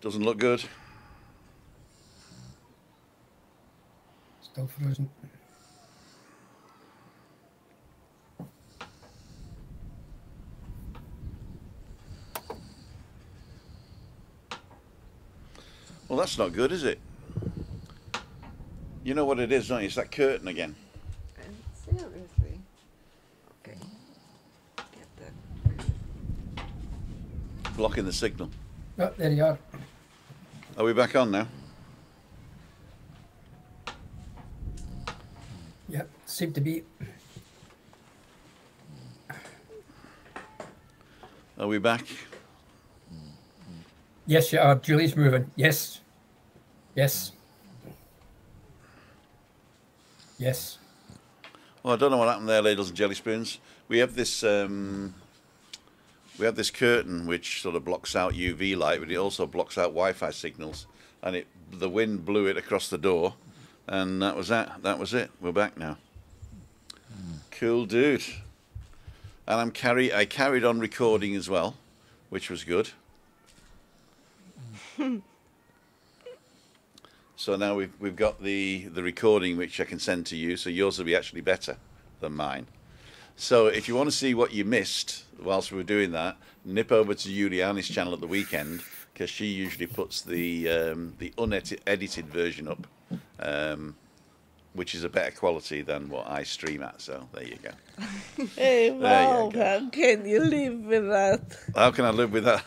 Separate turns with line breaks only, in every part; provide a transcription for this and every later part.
Doesn't look good.
Still frozen.
Well, that's not good, is it? You know what it is, don't you? It's that curtain again.
Seriously. Okay. Get that.
Blocking the signal.
Oh, there you are.
Are we back on now?
Yep, seem to be.
Are we back?
Yes, you are. Julie's moving. Yes. Yes. Yes.
Well, I don't know what happened there, ladies and jelly spoons. We have this curtain which sort of blocks out UV light, but it also blocks out Wi-Fi signals. And the wind blew it across the door, and that was that. That was it. We're back now. Cool, dude. And I carried on recording as well, which was good. So now we've got the recording which I can send to you, so yours will be actually better than mine. So if you want to see what you missed whilst we were doing that, nip over to Juliane's channel at the weekend, because she usually puts the unedited version up, which is a better quality than what I stream at. So there you go.
Hey, Mom, how can you live with that?
How can I live with that?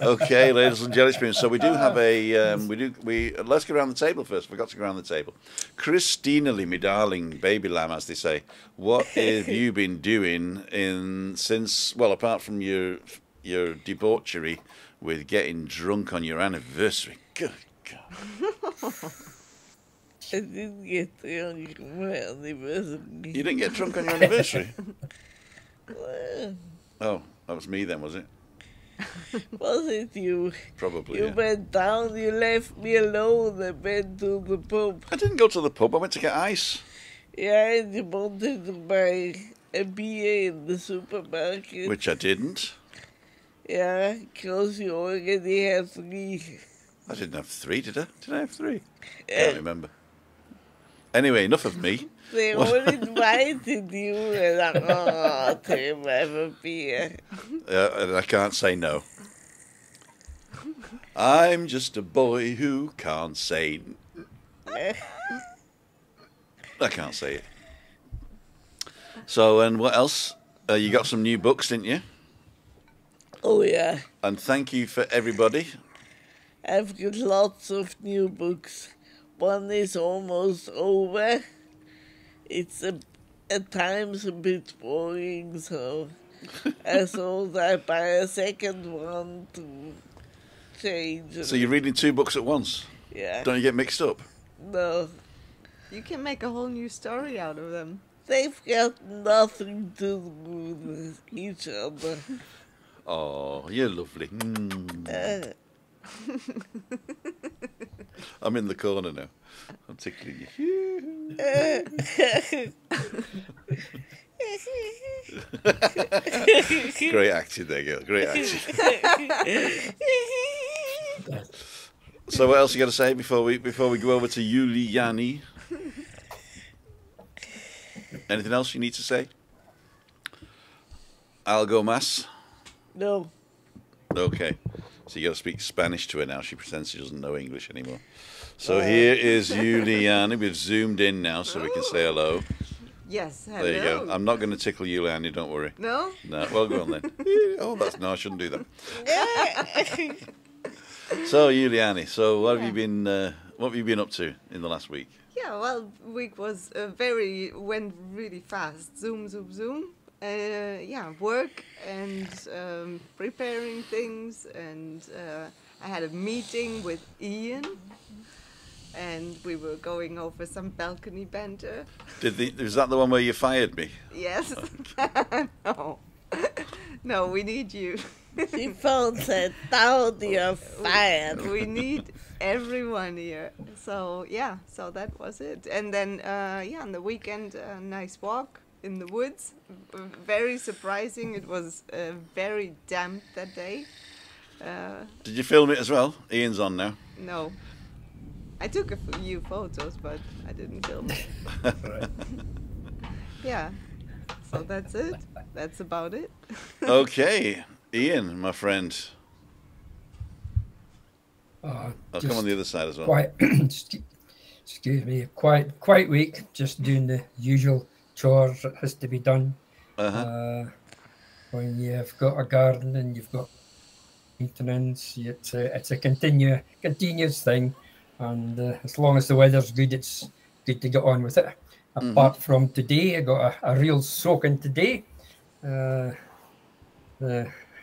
Okay, ladies and jelly spoons. So we do have a let's go around the table first. Forgot to go around the table. Christina-ly, me darling baby lamb, as they say. What have you been doing since? Well, apart from your debauchery with getting drunk on your anniversary. Good God.
I didn't get drunk on my anniversary.
You didn't get drunk on your anniversary?
Well,
Oh, that was me then, was it?
was it you?
Probably.
You
Yeah.
went down, you left me alone, and went to the pub.
I didn't go to the pub. I went to get ice.
Yeah, and you wanted to buy a beer in the supermarket.
Which I didn't.
Yeah, because you already had 3.
I didn't have 3, did I? Did I have 3? Can't remember. Anyway, enough of me.
They all invited you, and Tim, have a beer.
And I can't say no. I'm just a boy who can't say. I can't say it. So, and what else? You got some new books, didn't you?
Oh, yeah.
And thank you for everybody.
I've got lots of new books. One is almost over. It's at times a bit boring, so I thought I'd buy a second one to change.
So you're reading 2 books at once?
Yeah.
Don't you get mixed up?
No.
You can make a whole new story out of them.
They've got nothing to do with each other.
Oh, you're lovely. Mm. I'm in the corner now. I'm tickling you. Great acting there, girl. Great acting. So what else you got to say before we go over to Juliane? Anything else you need to say? Algo más?
No.
Okay. So you got to speak Spanish to her now. She pretends she doesn't know English anymore. So here is Juliane. We've zoomed in now so we can say hello.
Yes, hello.
There you go. I'm not going to tickle Juliane, don't worry.
No?
No. Well, go on then. Oh, no, I shouldn't do that. So Juliane, so what have you been up to in the last week?
Yeah, well, week was went really fast. Zoom, zoom, zoom. Work and preparing things, and I had a meeting with Ian, and we were going over some balcony banter.
Is that the one where you fired me?
Yes. No. No, we need you.
She phone said, down you're fired.
We need everyone here. So, yeah, so that was it. And then, on the weekend, a nice walk in the woods. Very surprising. It was very damp that day.
Did you film it as well? Ian's on now.
No. I took a few photos, but I didn't film it.
Right.
Yeah. So that's it. That's about it.
Okay, Ian, my friend. I'll
Just
come on the other side as well.
quiet. Excuse me. Quiet week. Just doing the usual chores that has to be done. When you've got a garden and you've got maintenance, it's a continuous thing. And as long as the weather's good, it's good to get on with it. Apart from today, I got a real soaking today. The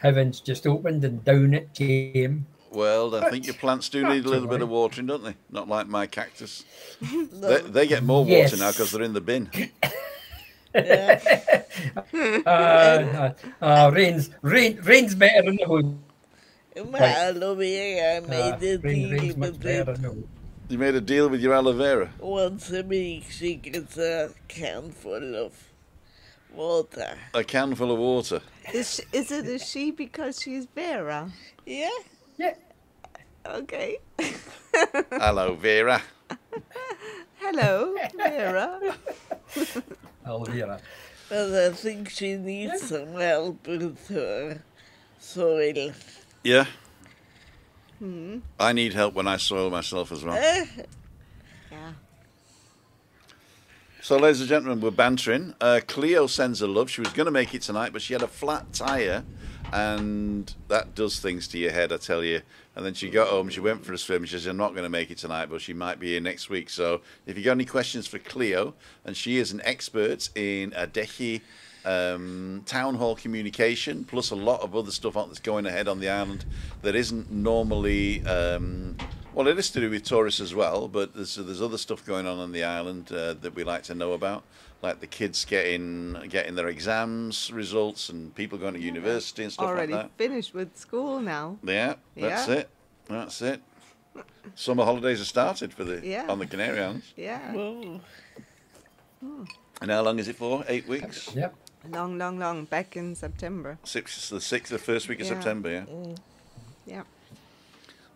heavens just opened and down it came.
Well, I think your plants do need a little bit of watering, don't they? Not like my cactus. They get more water now because they're in the bin.
Rain's better than the hood.
My aloe vera, I made a deal with it.
You made a deal with your aloe vera?
Once a week she gets a can full of water.
A can full of water?
Is it a she because she's Vera?
Yeah?
Yeah.
Okay.
Aloe vera.
Hello, Vera.
Aloe vera.
But I think she needs some help with her soil.
Yeah. I need help when I soil myself as well.
Yeah.
So, ladies and gentlemen, we're bantering. Cleo sends her love. She was going to make it tonight, but she had a flat tyre, and that does things to your head, I tell you. And then she got home, she went for a swim. She says, I'm not going to make it tonight, but she might be here next week. So, if you got any questions for Cleo, and she is an expert in Adehi town hall communication, plus a lot of other stuff that's going ahead on the island that isn't normally well, it is to do with tourists as well, but there's other stuff going on the island that we like to know about, like the kids getting their exams results and people going to university and stuff
Already
like that.
finished with school now.
Yeah, that's it. Summer holidays have started for on the Canary Islands.
Yeah.
Whoa.
And how long is it for? 8 weeks?
Yep.
Long. Back in September.
The first week of
Yeah.
September, yeah.
Yeah.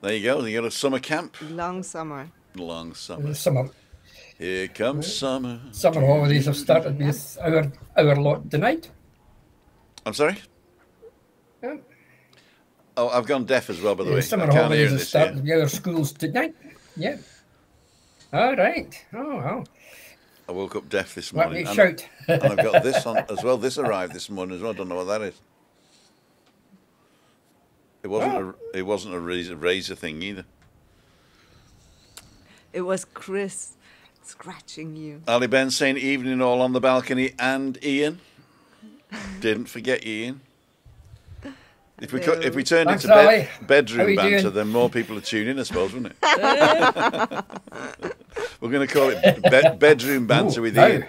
There you go. You got a summer camp.
Long summer.
Long summer.
Summer
Here comes summer.
holidays have started with our lot tonight.
I'm sorry?
Yeah.
Oh, I've gone deaf as well, by the way.
Summer
I can't hear
holidays have
this.
started with our schools tonight. Yeah. All right. Oh, wow.
I woke up deaf this
Let
morning.
me shout.
And I've got this on as well. This arrived this morning as well. I don't know what that is. It wasn't a razor thing either.
It was Chris scratching you.
Ali Ben saying evening all on the balcony, and Ian. Didn't forget Ian. If we turned
Thanks,
into
Ali. How
bedroom
you
banter,
doing?
then more people would tune in, I suppose, wouldn't it? We're going to call it bedroom banter with
no.
Ian,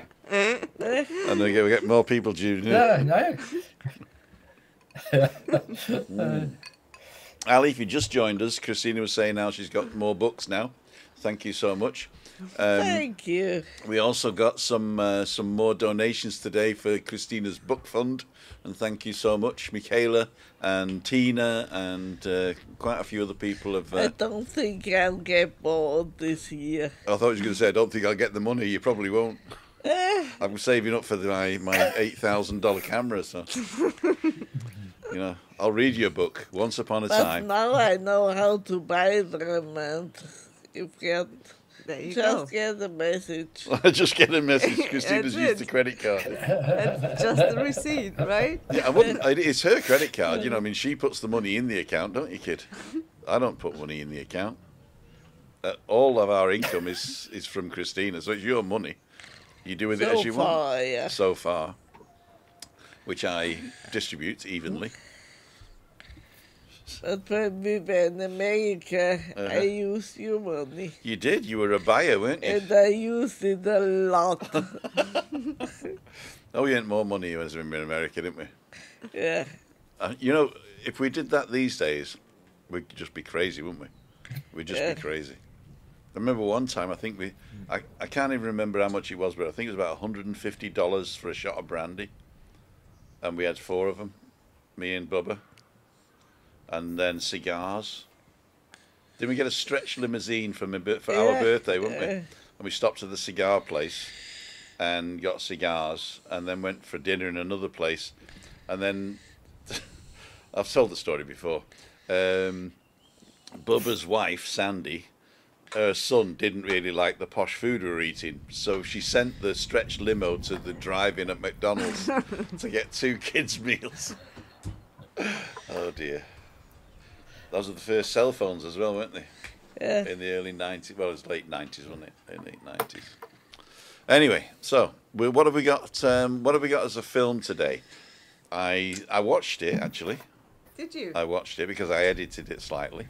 and we get more people tuning in.
No.
Ali, if you just joined us, Christina was saying now she's got more books now. Thank you so much.
Thank you.
We also got some more donations today for Christina's book fund, and thank you so much, Michaela and Tina and quite a few other people have.
I don't think I'll get bored this year.
I thought you were going to say I don't think I'll get the money. You probably won't. I'm saving up for my $8,000 camera, so I'll read you a book. Once upon a
But
time.
now I know how to buy them, and you can
There you
just
go.
get a message.
Just get a message. Christina's
That's
used the
it.
credit card.
That's just the receipt, right?
Yeah, I wouldn't. It's her credit card. I mean, she puts the money in the account, don't you, kid? I don't put money in the account. All of our income is from Christina, so it's your money. You do with it as you want.
Yeah.
So far, which I distribute evenly.
But when we were in America, I used your money.
You did. You were a buyer, weren't you?
And I used it a lot.
Oh, we earned more money as we were in America, didn't we?
Yeah.
If we did that these days, we'd just be crazy, wouldn't we? We'd just be crazy. I remember one time, I can't even remember how much it was, but I think it was about $150 for a shot of brandy. And we had 4 of them, me and Bubba. and then cigars. Didn't we get a stretch limousine for our birthday, wouldn't we? And we stopped at the cigar place and got cigars, and then went for dinner in another place, and then I've told the story before. Bubba's wife, Sandy, her son didn't really like the posh food we were eating, so she sent the stretch limo to the drive-in at McDonald's to get 2 kids' meals. Oh dear. Those were the first cell phones as well, weren't they?
Yeah.
In the early 90s. Well, it was late 90s, wasn't it? In late 90s. Anyway, so what have we got? What have we got as a film today? I watched it actually.
Did you?
I watched it because I edited it slightly,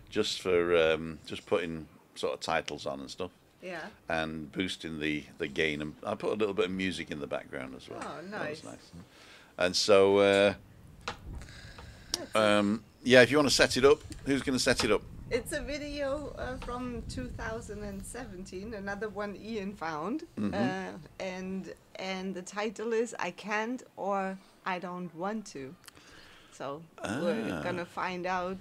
just for just putting sort of titles on and stuff.
Yeah.
And boosting the gain, and I put a little bit of music in the background as well.
Oh, nice.
That was nice. And so, yeah, if you want to set it up, who's going to set it up?
It's a video from 2017, another one Ian found, and the title is "I Can't" or "I Don't Want to." So we're gonna find out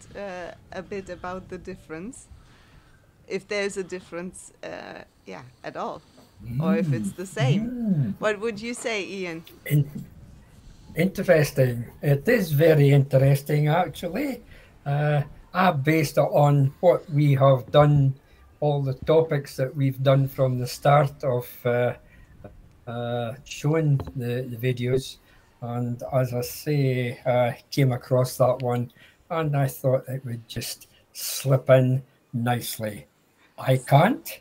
a bit about the difference, if there's a difference, yeah, at all, or if it's the same. What would you say, Ian?
Interesting. It is very interesting, actually. I based it on what we have done, all the topics that we've done from the start of showing the videos. And as I say, I came across that one and I thought it would just slip in nicely. I can't,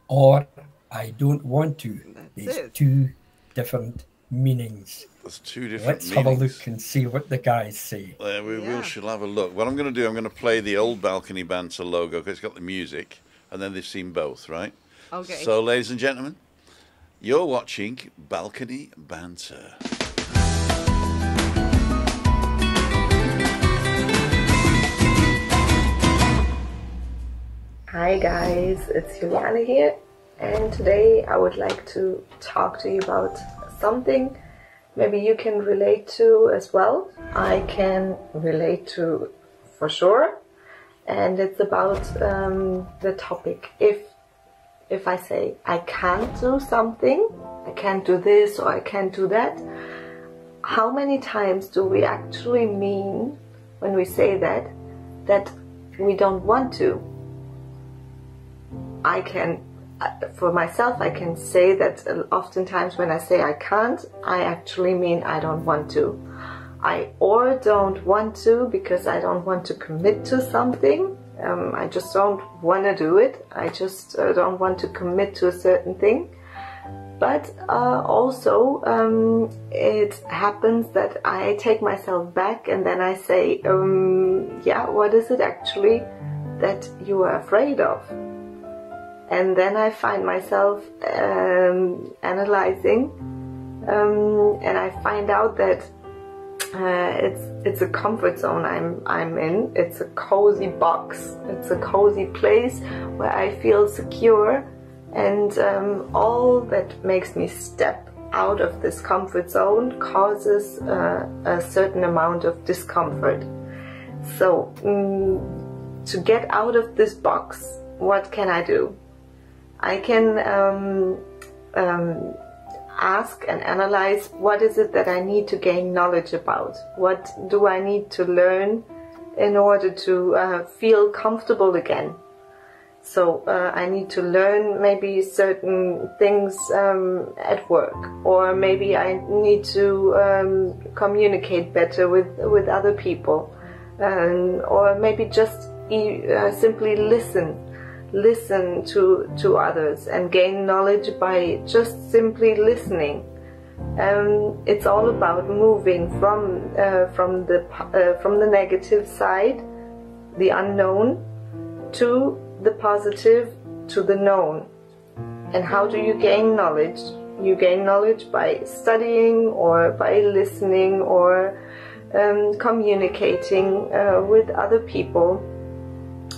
or I don't want to. There's 2 different meanings.
There's 2 different
Let's
meanings.
have a look and see what the guys say.
We shall have a look. What I'm going to do, I'm going to play the old Balcony Banter logo because it's got the music, and then they've seen both, right?
Okay.
So, ladies and gentlemen, you're watching Balcony Banter.
Hi guys, it's Juliane here, and today I would like to talk to you about something maybe you can relate to as well. I can relate to for sure, and it's about the topic. If I say I can't do something, I can't do this or I can't do that, how many times do we actually mean when we say that we don't want to? I can, for myself, I can say that oftentimes when I say I can't, I actually mean I don't want to. I or don't want to because I don't want to commit to something. I just don't want to do it. I just don't want to commit to a certain thing. But also it happens that I take myself back and then I say, yeah, what is it actually that you are afraid of? And then I find myself analyzing, and I find out that it's a comfort zone I'm in. It's a cozy box. It's a cozy place where I feel secure, and all that makes me step out of this comfort zone causes a certain amount of discomfort. So to get out of this box, what can I do? I can ask and analyze what is it that I need to gain knowledge about? What do I need to learn in order to feel comfortable again? So I need to learn maybe certain things at work, or maybe I need to communicate better with other people, or maybe just simply listen to others and gain knowledge by just simply listening. It's all about moving from the negative side, the unknown, to the positive, to the known. And how do you gain knowledge? You gain knowledge by studying, or by listening, or communicating with other people.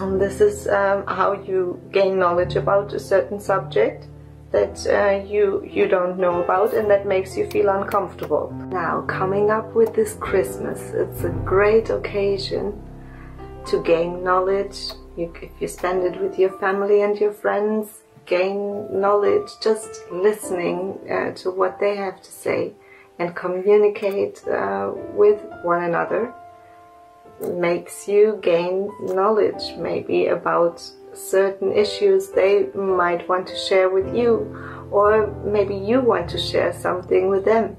And this is how you gain knowledge about a certain subject. that you don't know about and that makes you feel uncomfortable. Now, coming up with this Christmas, it's a great occasion to gain knowledge. If you spend it with your family and your friends, gain knowledge just listening to what they have to say and communicate with one another. Makes you gain knowledge maybe about certain issues they might want to share with you, or maybe you want to share something with them.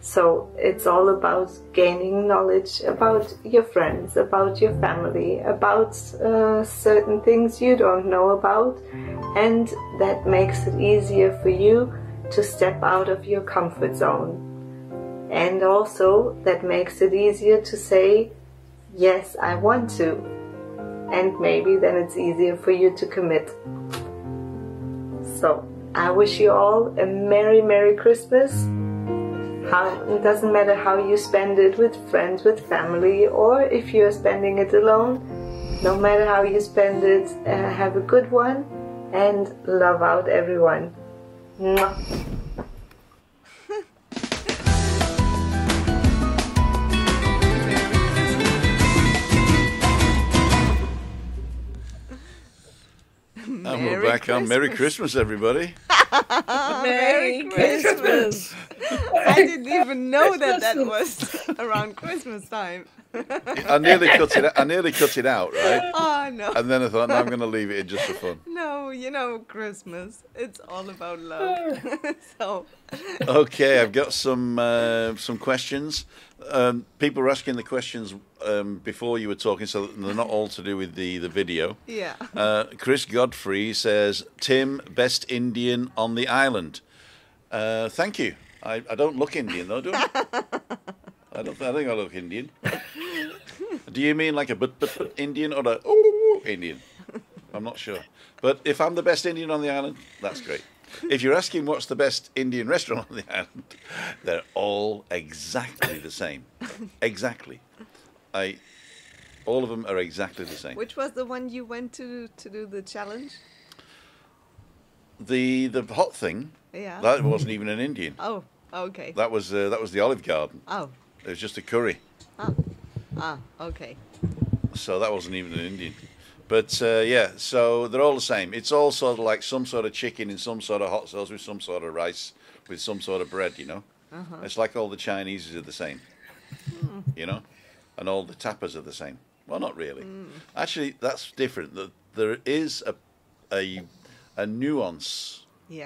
So it's all about gaining knowledge about your friends, about your family, about certain things you don't know about, and that makes it easier for you to step out of your comfort zone. And also that makes it easier to say, yes, I want to. And maybe then it's easier for you to commit. So I wish you all a Merry, Merry Christmas. It doesn't matter how you spend it, with friends, with family, or if you're spending it alone. No matter how you spend it, have a good one and love out everyone. Mwah.
And we're back on Merry Christmas, everybody.
Merry Christmas.
I didn't even know that was around Christmas time.
I nearly cut it out, right?
Oh, no.
And then I thought, no, I'm going to leave it in just for fun.
No, you know, Christmas, it's all about love. So.
Okay, I've got some questions. People were asking the questions before you were talking, so they're not all to do with the video.
Yeah.
Chris Godfrey says, Tim, best Indian on the island. Thank you. I don't look Indian, though, do I? I think I look Indian. Do you mean like a but Indian or a Indian? I'm not sure. But if I'm the best Indian on the island, that's great. If you're asking what's the best Indian restaurant on the island, they're all exactly the same. Exactly. All of them are exactly the same.
Which was the one you went to do the challenge?
The hot thing.
Yeah.
That wasn't even an Indian.
Oh, okay.
That was the Olive Garden.
Oh.
It was just a curry.
Okay.
So that wasn't even an Indian. But yeah, so they're all the same. It's all sort of like some sort of chicken in some sort of hot sauce with some sort of rice with some sort of bread, you know. It's like all the Chinese are the same, you know, and all the tapas are the same. Well, not really. Actually, that's different. There is a nuance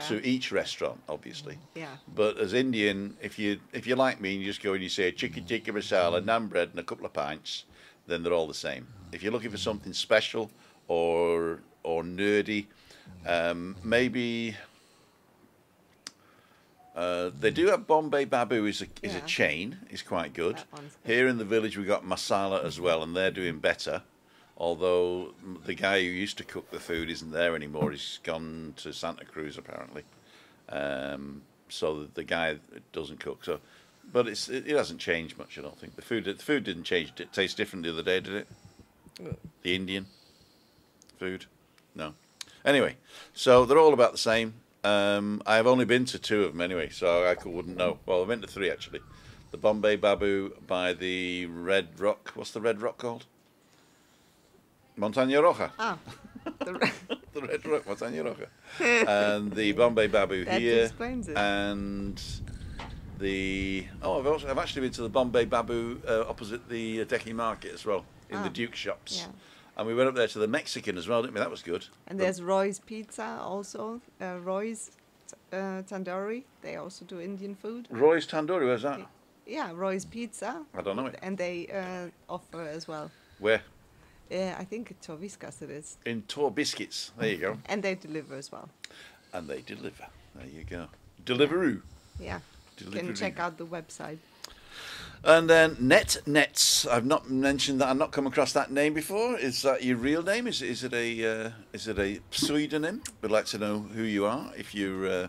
to each restaurant, obviously.
Yeah.
But as Indian, if you like me and you just go and you say chicken tikka masala, naan bread and a couple of pints, then they're all the same. If you're looking for something special or nerdy, maybe they do have Bombay Babu is a chain. It's quite good. Here in the village we got Masala as well, and they're doing better. Although the guy who used to cook the food isn't there anymore. He's gone to Santa Cruz apparently. So the guy doesn't cook. So, but it hasn't changed much. I don't think the food didn't change. It tastes different the other day, did it? The Indian food, no. Anyway, so they're all about the same. I've only been to 2 of them anyway, so I wouldn't know. Well, I've been to 3 actually. The Bombay Babu by the Red Rock. What's the Red Rock called? Montaña Roja.
Ah,
the Red Rock, Montaña Roja. And the Bombay Babu
that
here.
explains it.
And I've actually been to the Bombay Babu opposite the Deki Market as well, in the Duke shops.
Yeah.
And we went up there to the Mexican as well, didn't we? That was good.
And there's Roy's Pizza also. Roy's Tandoori. They also do Indian food.
Roy's Tandoori, where's that?
Yeah, Roy's Pizza.
I don't know it.
And they offer as well.
Where?
I think at Torviskas it is.
In Tor Biscuits. There you go.
And they deliver as well.
And they deliver. There you go. Deliveroo.
Yeah. You
Deliveroo.
can check out the website.
And then Nets. I've not mentioned that. I've not come across that name before. Is that your real name? Is it a pseudonym? We'd like to know who you are if you're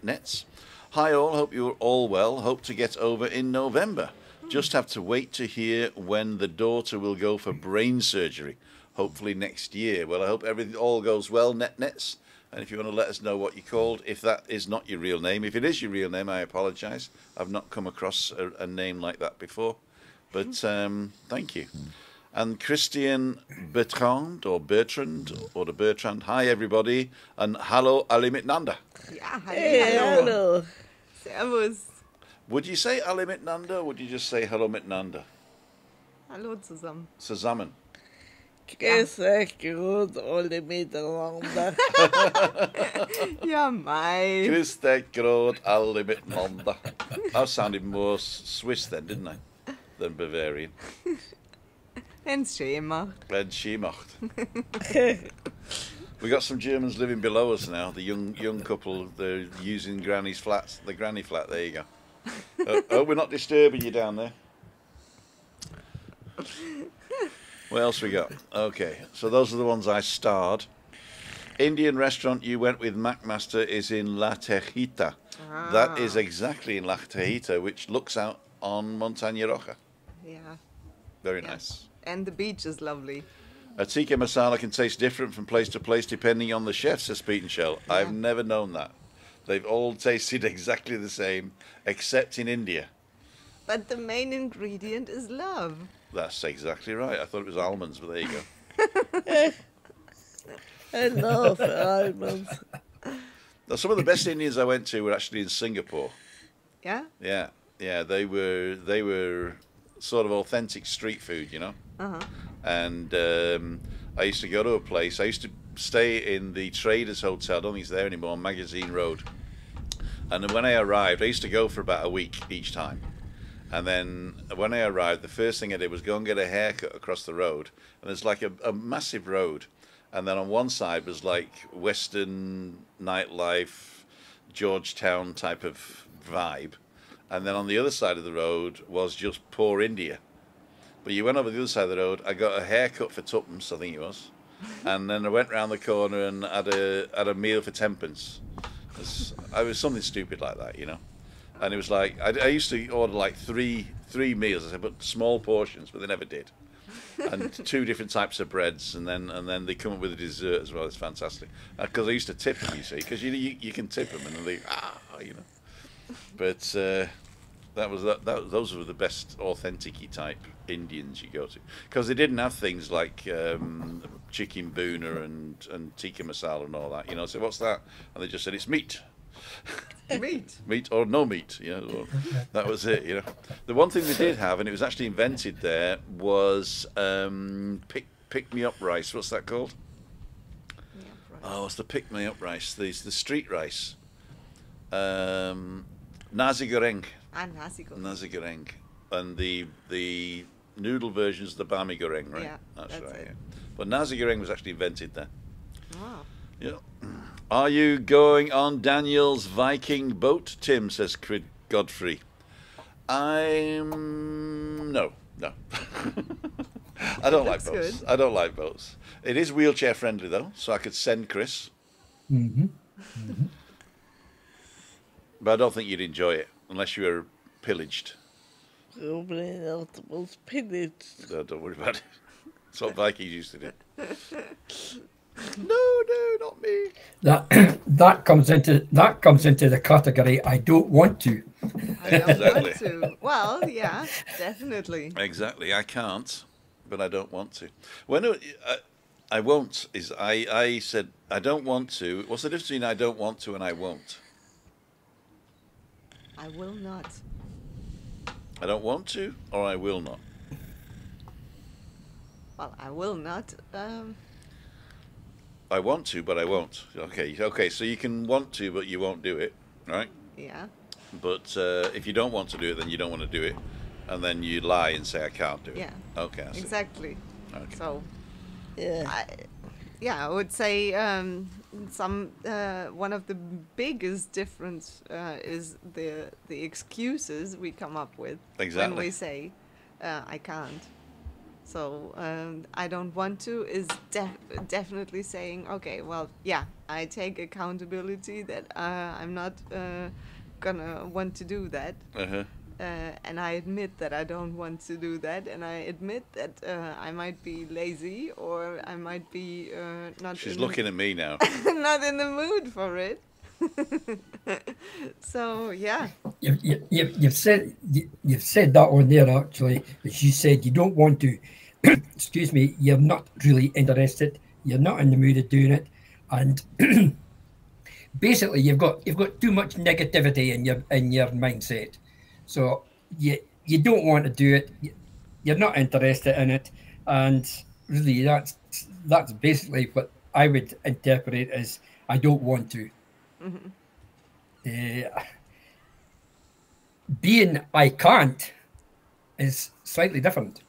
Nets. Hi all. Hope you're all well. Hope to get over in November. Just have to wait to hear when the daughter will go for brain surgery. Hopefully next year. Well, I hope everything all goes well, Nets. And if you want to let us know what you're called, if that is not your real name, if it is your real name, I apologise. I've not come across a name like that before. But thank you. And Christian Bertrand, or the Bertrand. Hi, everybody. And hallo alle miteinander.
Ja,
Hey,
hallo.
hello.
Servus.
Would you say alle miteinander, or would you just say hallo miteinander?
Hallo zusammen.
Zusammen.
Grüß euch gut, alle miteinander.
Ja, mei.
Grüß dich Gott, alle miteinander. I sounded more Swiss then, didn't I? Than Bavarian.
Wenn's schön macht.
And she macht. We got some Germans living below us now. The young couple, they're using Granny's flats. The Granny flat. There you go. Oh, we're not disturbing you down there. What else we got? Okay, so those are the ones I starred. Indian restaurant you went with McMaster is in La Tejita. That is exactly in La Tejita, which looks out on Montaña Roja.
Yeah.
Very
Yeah.
nice.
And the beach is lovely.
A tikka masala can taste different from place to place depending on the chef, says Pete and Shell.
Yeah.
I've never known that. They've all tasted exactly the same, except in India.
But the main ingredient is love.
That's exactly right. I thought it was almonds, but there you go.
I love almonds.
Now, some of the best Indians I went to were actually in Singapore.
Yeah?
Yeah, they were sort of authentic street food, you know.
Uh-huh.
And I used to go to a place. I used to stay in the Traders Hotel. I don't think it's there anymore, on Magazine Road. And then when I arrived, I used to go for about a week each time. And then when I arrived, the first thing I did was go and get a haircut across the road. And there's like a massive road. And then on one side was like Western nightlife, Georgetown type of vibe. And then on the other side of the road was just poor India. But you went over the other side of the road, I got a haircut for tuppence, I think it was. And then I went round the corner and had a meal for 10pence. I was something stupid like that, you know. And it was like, I used to order like three meals, I said, but small portions, but they never did. And 2 different types of breads, and then they come up with a dessert as well. It's fantastic. Because I used to tip them, you see, because you can tip them, and then they, you know. But those were the best authentic-y type Indians you go to, because they didn't have things like chicken boona and tikka masala and all that, you know. So what's that? And they just said it's meat. Meat or no meat, you know. That was it, you know. The one thing they did have, and it was actually invented there, was pick me up rice. What's that called? Oh, it's the pick me up rice. The street rice. Nasi goreng.
Nasi goreng.
Nasi goreng, and the noodle versions, the bami goreng, right?
Yeah,
that's
that's
right.
it.
Yeah. But Nasi goreng was actually invented there.
Wow.
Yeah. Are you going on Daniel's Viking boat, Tim, says Godfrey. No. I don't like
That's
boats.
good.
I don't like boats. It is wheelchair friendly though, so I could send Chris.
Mm-hmm.
But I don't think you'd enjoy it unless you were pillaged.
Probably not the most pillaged.
No, don't worry about it. That's what Vikings used to do. No, not me.
That comes into the category I don't want to.
I don't
Exactly.
want to. Well, yeah, definitely.
Exactly. I can't, but I don't want to. When I won't is I said I don't want to. What's the difference between I don't want to and I won't?
I will not.
I don't want to, or I will not.
Well, I will not.
I want to, but I won't. Okay. So you can want to, but you won't do it, right?
Yeah.
But if you don't want to do it, then you don't want to do it, and then you lie and say I can't do it.
Yeah.
Okay. I see.
Exactly.
Okay.
So,
Yeah.
I would say one of the biggest difference is the excuses we come up with
Exactly.
when we say I can't. So I don't want to is definitely saying, okay, well, yeah, I take accountability that I'm not gonna want to do that.
Uh-huh.
and I admit that I don't want to do that, and I admit that I might be lazy or I might be not.
She's looking at me now.
Not in the mood for it. So yeah.
You've said that on there actually. As you said, you don't want to. Excuse me. You're not really interested. You're not in the mood of doing it, and basically you've got too much negativity in your mindset. So you don't want to do it. You're not interested in it, and really that's basically what I would interpret as I don't want to. Being I can't is slightly different.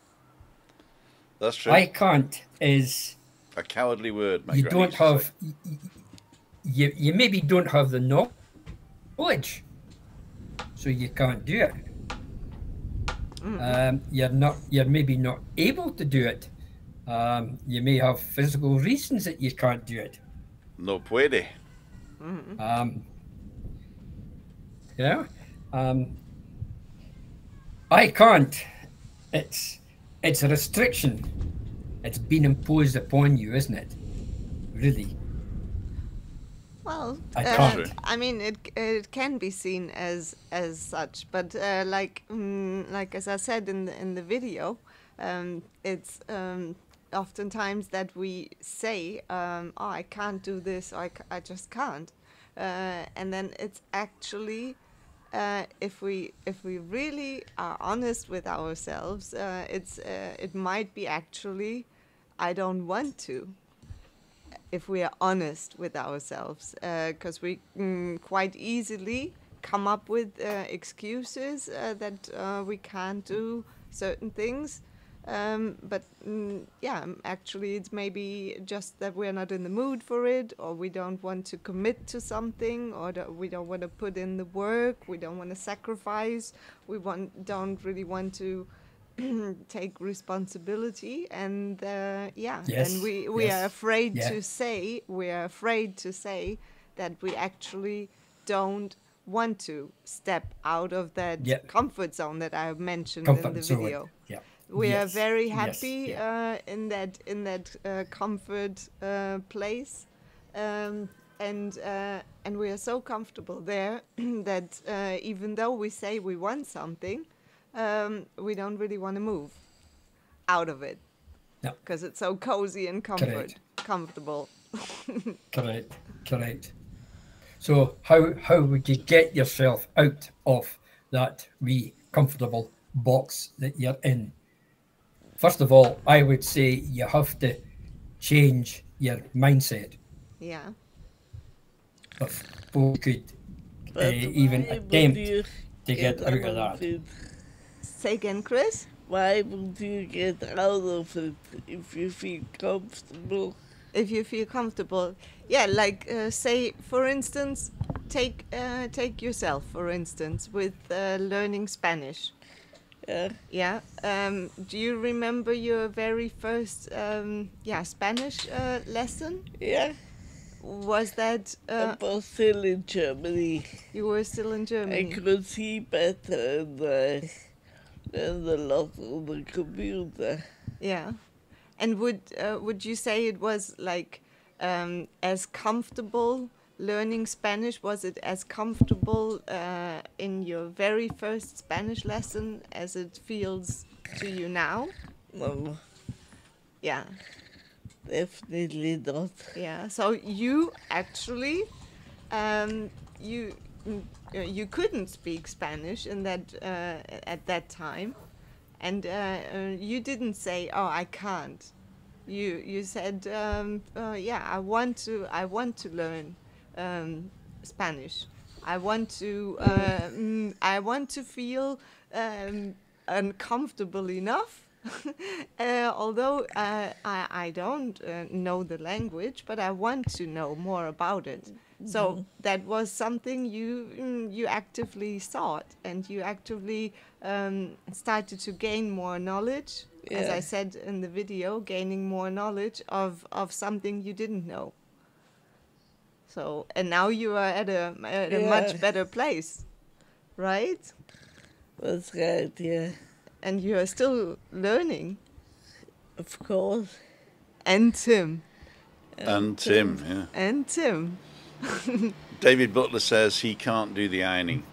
That's true.
I can't is
a cowardly word. My
you
granny
don't
used to
have
say.
you maybe don't have the knowledge, so you can't do it. You're maybe not able to do it. You may have physical reasons that you can't do it.
No puede.
I can't. It's a restriction. It's been imposed upon you, isn't it? Really.
Well,
I can't.
I mean, it can be seen as such, but like as I said in the video, it's oftentimes that we say, "Oh, I can't do this," or I just can't, and then it's actually, if we really are honest with ourselves, it might be actually, I don't want to. If we are honest with ourselves, because we quite easily come up with excuses that we can't do certain things. But actually it's maybe just that we're not in the mood for it, or we don't want to commit to something, or that we don't want to put in the work, we don't want to sacrifice, don't really want to take responsibility, and and we are afraid to say that we actually don't want to step out of that comfort zone that I mentioned in the video. We are very happy in that comfort place, and we are so comfortable there that even though we say we want something, we don't really want to move out of it, because it's so cozy and comfortable.
Correct. So how would you get yourself out of that wee comfortable box that you're in? First of all, I would say you have to change your mindset.
Yeah.
Before you could even attempt to get out of that.
Say again, Chris?
Why would you get out of it if you feel comfortable?
If you feel comfortable, like say, for instance, take yourself, for instance, with learning Spanish. Yeah. Do you remember your very first Spanish lesson?
Yeah.
Was that?
I was still in Germany.
You were still in Germany.
I could see better than the lot on the computer.
Yeah. And would you say it was like as comfortable learning Spanish? Was it as comfortable in your very first Spanish lesson as it feels to you now?
No.
Yeah.
Definitely not.
Yeah. So you actually, you couldn't speak Spanish in that at that time, and you didn't say, "Oh, I can't." You said, "I want to learn Spanish. I want to feel uncomfortable enough." Although I don't know the language, but I want to know more about it. So that was something you actively sought, and you actively started to gain more knowledge. Yeah. As I said in the video, gaining more knowledge of something you didn't know. So, and now you are at a much better place, right?
That's right, yeah.
And you are still learning.
Of course.
And Tim.
And Tim, yeah.
And Tim.
David Butler says he can't do the ironing.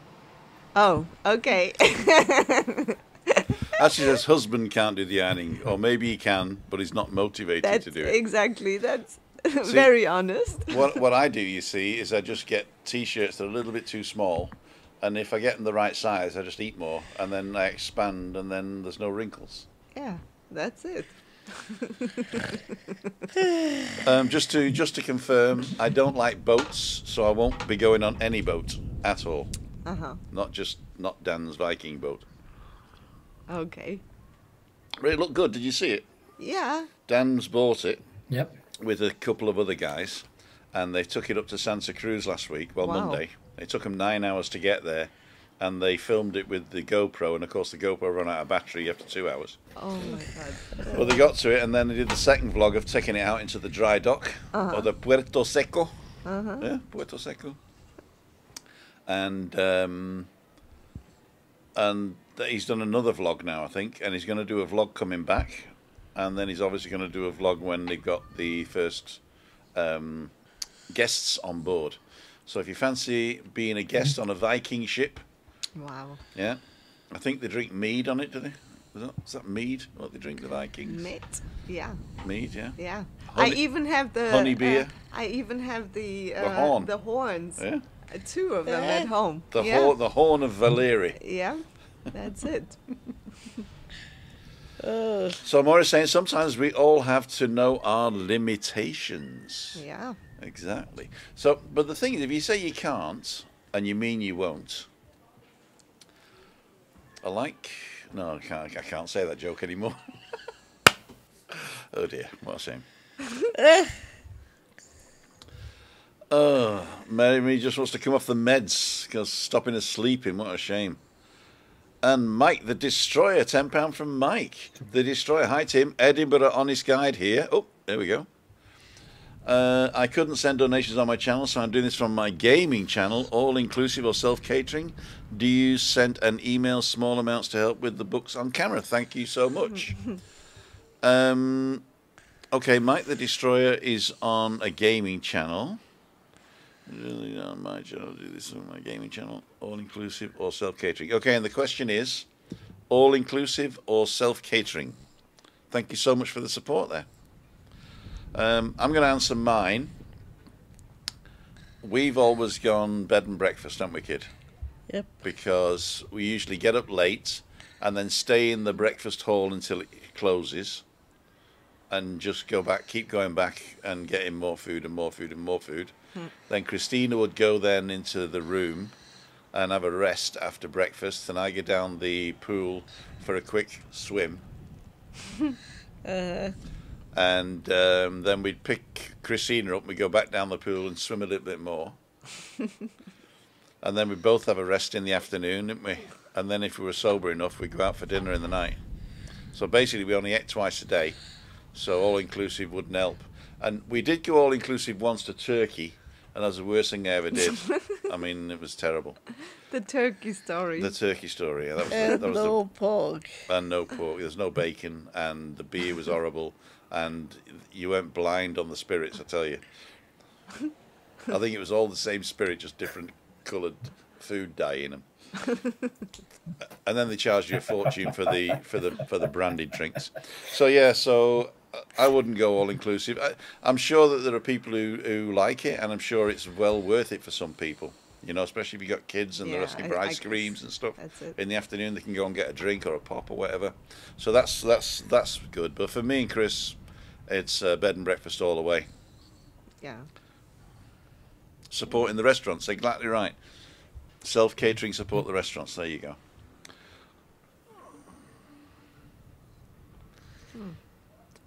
Oh, okay.
Actually, his husband can't do the ironing, or maybe he can, but he's not motivated
That's
to do it.
exactly. That's
See,
very honest.
What I do, you see, is I just get T-shirts that are a little bit too small, and if I get them the right size, I just eat more, and then I expand, and then there's no wrinkles.
Yeah, that's it.
Just to confirm, I don't like boats, so I won't be going on any boat at all. Not Dan's Viking boat.
Okay.
But it looked good. Did you see it?
Yeah.
Dan's bought it.
Yep.
With a couple of other guys, and they took it up to Santa Cruz last week. Well,
Wow.
Monday. It took them 9 hours to get there, and they filmed it with the GoPro, and of course the GoPro ran out of battery after 2 hours.
Oh my God.
Well, they got to it, and then they did the second vlog of taking it out into the dry dock, or the Puerto Seco. Yeah, Puerto Seco. And he's done another vlog now, I think, and he's going to do a vlog coming back, and then he's obviously going to do a vlog when they've got the first guests on board. So if you fancy being a guest on a Viking ship,
Wow.
yeah, I think they drink mead on it, do they? Is that mead? What they drink, the Vikings?
Meat. Yeah.
Mead, yeah.
Yeah.
Honey-
I even have the
honey beer.
I even have the
horn.
the horns.
Yeah.
2 of them at home.
The
yeah.
the horn of Valeri.
Yeah. That's it.
So I'm always saying sometimes we all have to know our limitations.
Yeah.
Exactly. So, but the thing is, if you say you can't and you mean you won't, no, I can't say that joke anymore. Oh dear, what a shame. Mary just wants to come off the meds because stopping her sleeping, what a shame. And Mike the Destroyer, £10 from Mike the Destroyer. Hi Tim, Edinburgh Honest Guide here. Oh, there we go. I couldn't send donations on my channel, so I'm doing this from my gaming channel, all inclusive or self-catering. Do you send an email small amounts to help with the books on camera? Thank you so much. Okay, Mike the Destroyer is on a gaming channel. Really on my channel, do this on my gaming channel, all inclusive or self-catering. Okay, and the question is, all inclusive or self-catering? Thank you so much for the support there. I'm going to answer mine. We've always gone bed and breakfast, haven't we, kid?
Yep.
Because we usually get up late and then stay in the breakfast hall until it closes, and just go back, keep going back and getting more food and more food and more food. Then Christina would go then into the room and have a rest after breakfast, and I go down the pool for a quick swim. And then we'd pick Christina up, we'd go back down the pool and swim a little bit more. And then we'd both have a rest in the afternoon, didn't we? And then if we were sober enough, we'd go out for dinner in the night. So basically we only ate twice a day, so all-inclusive wouldn't help. And we did go all-inclusive once to Turkey, and that was the worst thing I ever did. I mean, it was terrible.
The turkey story.
The turkey story, yeah.
And
That was
no pork.
and no pork. There's no bacon, and the beer was horrible, and you went blind on the spirits, I tell you. I think it was all the same spirit, just different coloured food dye in them. And then they charged you a fortune for the branded drinks. So yeah, so I wouldn't go all inclusive. I'm sure that there are people who like it, and I'm sure it's well worth it for some people. You know, especially if you got kids and they're
Yeah,
asking for
I
ice creams and stuff.
that's it.
In the afternoon, they can go and get a drink or a pop or whatever. So that's good. But for me and Chris, it's bed and breakfast all the way.
Yeah.
Supporting the restaurants, exactly right. Self-catering, support the restaurants. There you go.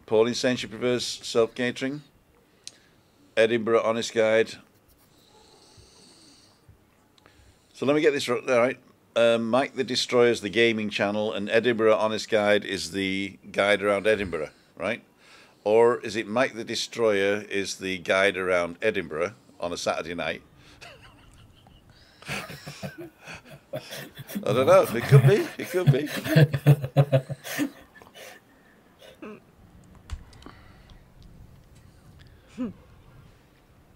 Pauline saying she prefers self-catering. Edinburgh Honest Guide. So let me get this right. Mike the Destroyer is the gaming channel, and Edinburgh Honest Guide is the guide around Edinburgh, right? Or is it Mike the Destroyer is the guide around Edinburgh on a Saturday night? I don't know. It could be. It could be.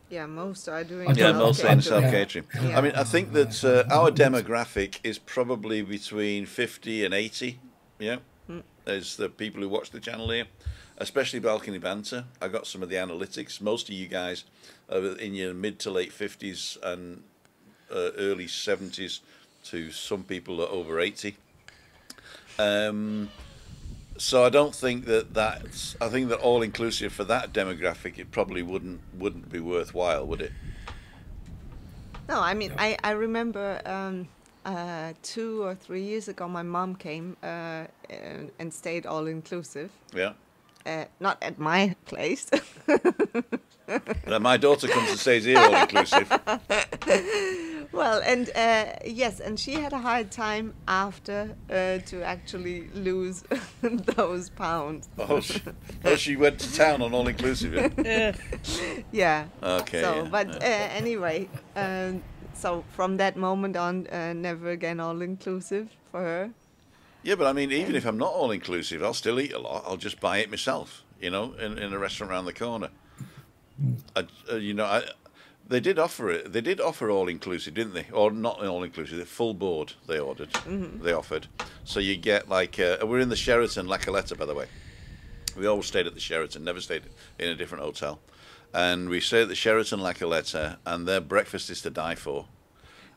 Yeah, most are doing
Yeah,
don't-
mostly in
self-catering.
self-catering.
Yeah.
I mean, I think that our demographic is probably between 50 and 80. Yeah, there's the people who watch the channel here, especially Balcony Banter. I got some of the analytics. Most of you guys are in your mid to late 50s and early 70s, to some people are over 80. So I don't think that's. I think that all inclusive for that demographic, it probably wouldn't be worthwhile, would it?
No, I mean, I remember 2 or 3 years ago, my mom came and stayed all inclusive.
Yeah.
Not at my place.
My daughter comes and stays here all inclusive.
Well, and yes, and she had a hard time after to actually lose those pounds.
She went to town on all inclusive. Yeah.
Yeah.
Yeah.
Okay.
So,
yeah,
but
yeah.
anyway, so from that moment on, never again all inclusive for her.
Yeah, but I mean, even if I'm not all inclusive, I'll still eat a lot. I'll just buy it myself, in a restaurant around the corner. They did offer it. They did offer all inclusive, didn't they? Or not all inclusive. The full board they ordered. They offered. So you get like we're in the Sheraton La Caleta, by the way. We always stayed at the Sheraton, never stayed in a different hotel. And we stayed at the Sheraton La Caleta, and their breakfast is to die for.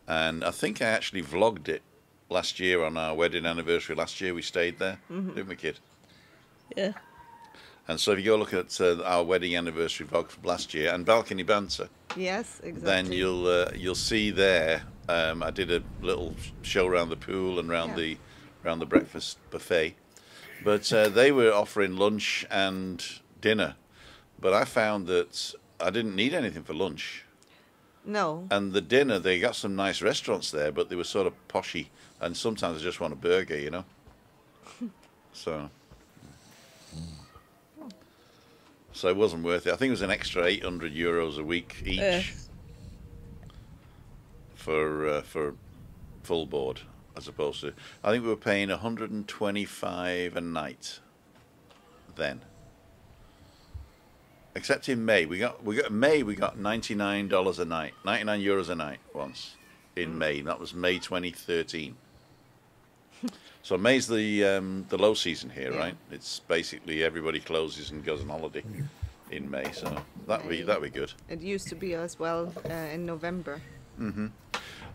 And I think I actually vlogged it last year on our wedding anniversary. Last year we stayed there, didn't we, kid?
Yeah.
And so if you go look at our wedding anniversary vlog from last year and Balcony Banter,
Yes, exactly.
then you'll see there. I did a little show around the pool and around the breakfast buffet, but they were offering lunch and dinner, but I found that I didn't need anything for lunch.
No.
And the dinner, they got some nice restaurants there, but they were sort of poshy, and sometimes I just want a burger, So it wasn't worth it. I think it was an extra €800 a week each for full board, as opposed to, I think we were paying 125 a night then. Except in May, we got $99 a night, €99 a night once in May. That was May 2013. So May's the low season here, right? It's basically everybody closes and goes on holiday in May, so that'd be good.
It used to be as well in November.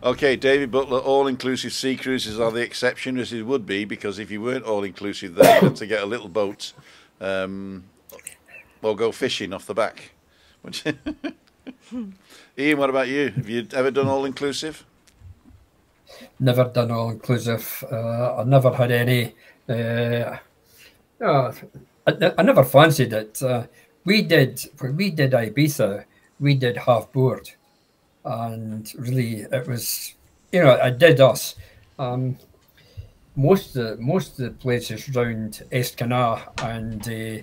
Okay, David Butler, all-inclusive sea cruises are the exception, as it would be, because if you weren't all-inclusive, then you'd have to get a little boat or go fishing off the back. Ian, what about you? Have you ever done all-inclusive?
Never done all inclusive. I never had any. I never fancied it. When we did Ibiza, we did half board, and really it was, it did us. Most of the places around Escana and the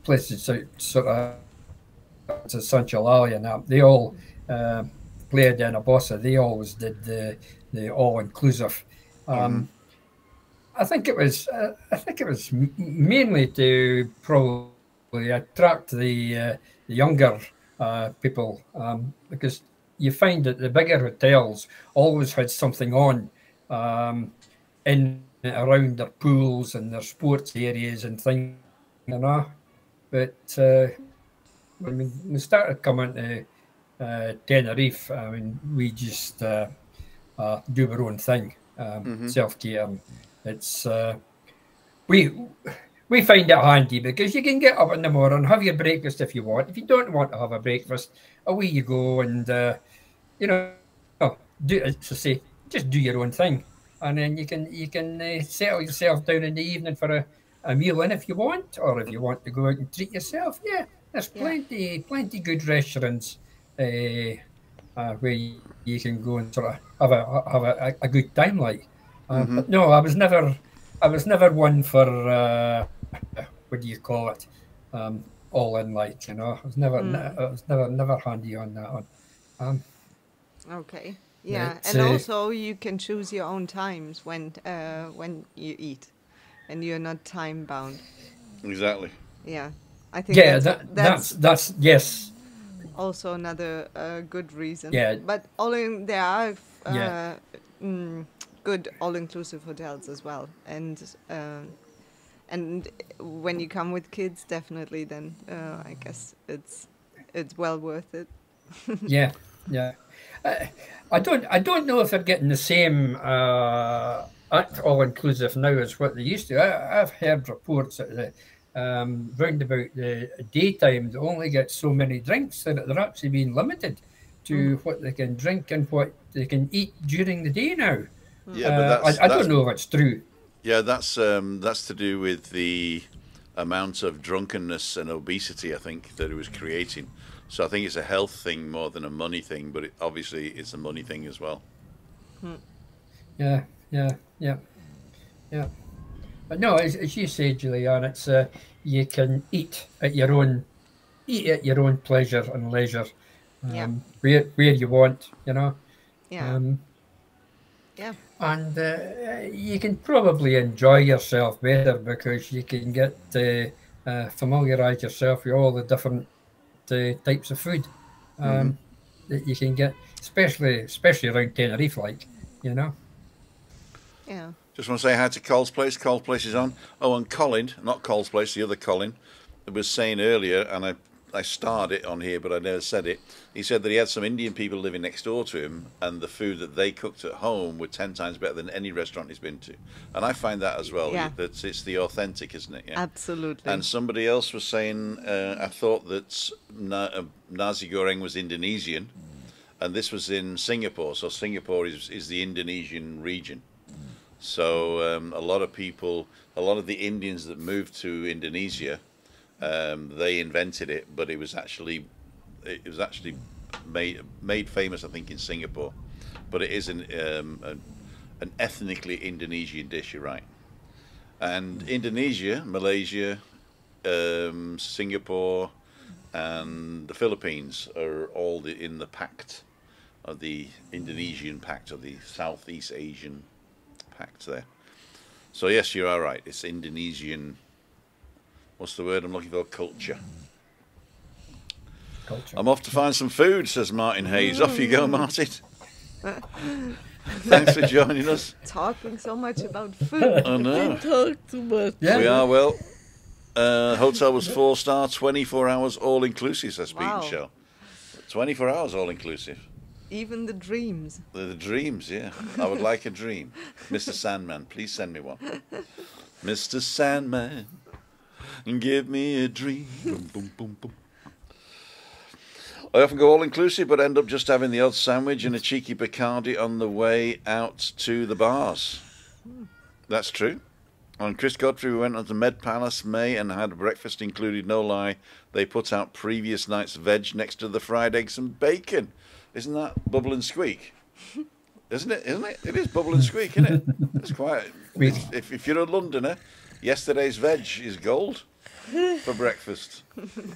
places out sort of to Sancho and that, they all. Playa de Nabosa, they always did the all inclusive. I think it was mainly to probably attract the younger people, because you find that the bigger hotels always had something on in around their pools and their sports areas and things, But when we started coming to Tenerife, I mean, we just do our own thing, self-care. It's we find it handy because you can get up in the morning, have your breakfast if you want. If you don't want to have a breakfast, away you go, and just do your own thing, and then you can settle yourself down in the evening for a meal in if you want, or if you want to go out and treat yourself. Yeah, there's plenty good restaurants. Where you can go and sort of have a good time, like. But no, I was never one for what do you call it, all in, like, I was never handy on that one.
Okay, Yeah,
It's,
and also you can choose your own times when you eat, and you're not time bound.
Exactly.
Yeah, I think
yeah, that's yes,
also another good reason.
yeah,
But there are
yeah,
mm, good all-inclusive hotels as well, and when you come with kids, definitely, then I guess it's well worth it.
yeah, yeah. I don't know if they're getting the same all inclusive now as what they used to. I've heard reports that round about the daytime they only get so many drinks that they're actually being limited to what they can drink and what they can eat during the day now.
Yeah, but
I don't know if it's true.
yeah, that's to do with the amount of drunkenness and obesity, I think, that it was creating. So I think it's a health thing more than a money thing, but obviously it's a money thing as well.
Yeah, yeah, yeah, yeah. But no, as you say, Juliane, it's you can eat at your own pleasure and leisure,
Yeah,
where you want, you know.
yeah,
Um,
yeah,
and you can probably enjoy yourself better because you can get familiarize yourself with all the different types of food that you can get, especially around Tenerife, like, you know.
yeah.
Just want to say hi to Cole's Place. Cole's Place is on. Oh, and Colin, not Cole's Place, the other Colin, was saying earlier, and I starred it on here, but I never said it. He said that he had some Indian people living next door to him, and the food that they cooked at home were 10 times better than any restaurant he's been to. And I find that as well.
Yeah.
That it's the authentic, isn't it? Yeah.
Absolutely.
And somebody else was saying, I thought that nasi goreng was Indonesian, and this was in Singapore. So Singapore is the Indonesian region. So a lot of the Indians that moved to Indonesia, they invented it, but it was actually made famous, I think, in Singapore. But it is an ethnically Indonesian dish, you're right. And Indonesia, Malaysia, Singapore, and the Philippines are all in the pact of the Indonesian pact, of the Southeast Asian pact there. So yes, you are right. It's Indonesian. What's the word I'm looking for? Culture. I'm off to find some food, says Martin Hayes. Off you go, Martin. Thanks for joining us.
Talking so much about food.
I know.
Talk too much.
Yeah.
We are, well. Hotel was 4-star, 24 hours all inclusive, says Pete and
Wow.
Shell. 24 hours all inclusive.
Even the dreams.
The dreams, yeah. I would like a dream. Mr. Sandman, please send me one. Mr. Sandman, give me a dream. Boom, boom, boom, boom. I often go all-inclusive, but end up just having the odd sandwich and a cheeky Bacardi on the way out to the bars. That's true. On Chris Godfrey, we went on to Med Palace, May, and had breakfast included, no lie. They put out previous night's veg next to the fried eggs and bacon. Isn't that bubble and squeak? Isn't it? Isn't it? It is bubble and squeak, isn't it? It's quite. If you're a Londoner, yesterday's veg is gold for breakfast.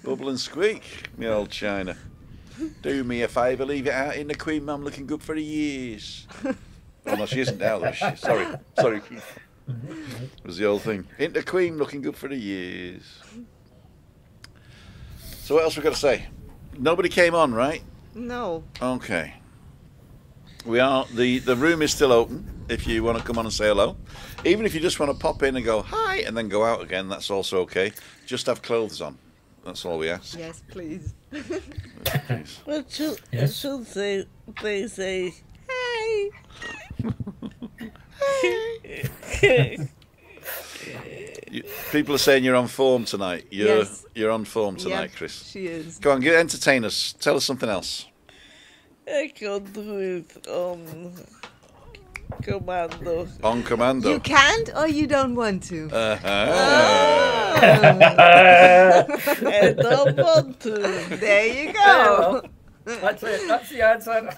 Bubble and squeak, me old China. Do me a favour, leave it out in the Queen Mum looking good for the years. Oh no, she isn't now though. Sorry, Keith. It was the old thing. Ain't the Queen looking good for the years? So what else we got to say? Nobody came on, right?
No.
Okay. We are the room is still open if you want to come on and say hello. Even if you just want to pop in and go hi and then go out again, that's also okay. Just have clothes on. That's all we ask.
Yes, please.
Please.
What should they say? Hey.
People are saying you're on form tonight.
Yes.
You're on form tonight,
Yep,
Chris.
she is.
Go on, entertain us. Tell us something else.
I can do it on commando.
On commando.
You can't or you don't want to?
I don't want to.
There you go.
That's it. That's the answer.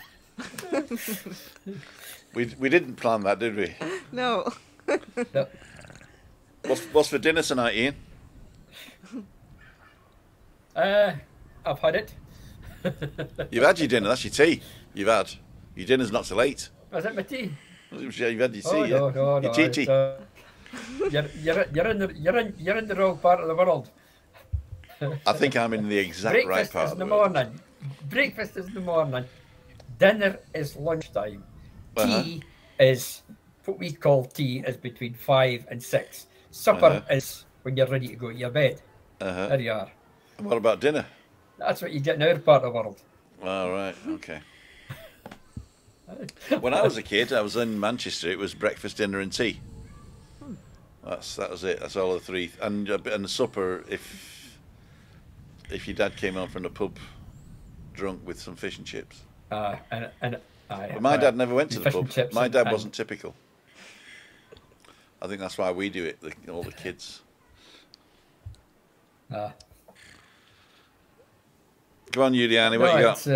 We didn't plan that, did we?
No.
No.
What's for dinner tonight, Ian?
I've had it.
You've had your dinner. That's your tea. You've had. Your dinner's not till 8.
Was it my tea?
You've had your tea,
Oh
yeah?
no, no,
Your
no.
tea.
You're in the wrong part of the world.
I think I'm in the exact right
Breakfast
part
is
of
in
the
the
world.
morning. Breakfast is in the morning. Dinner is lunchtime. Tea is what we call tea is between 5 and 6. Supper is when you're ready to go to your bed. There you are.
What about dinner?
That's what you get in our part of the world.
All right, okay. When I was a kid, I was in Manchester. It was breakfast, dinner, and tea. That was it. That's all the three. And the supper, if your dad came home from the pub drunk with some fish and chips. But my dad never went to the pub. My dad wasn't typical. I think that's why we do it. All the kids. Come on, Juliane, what you got?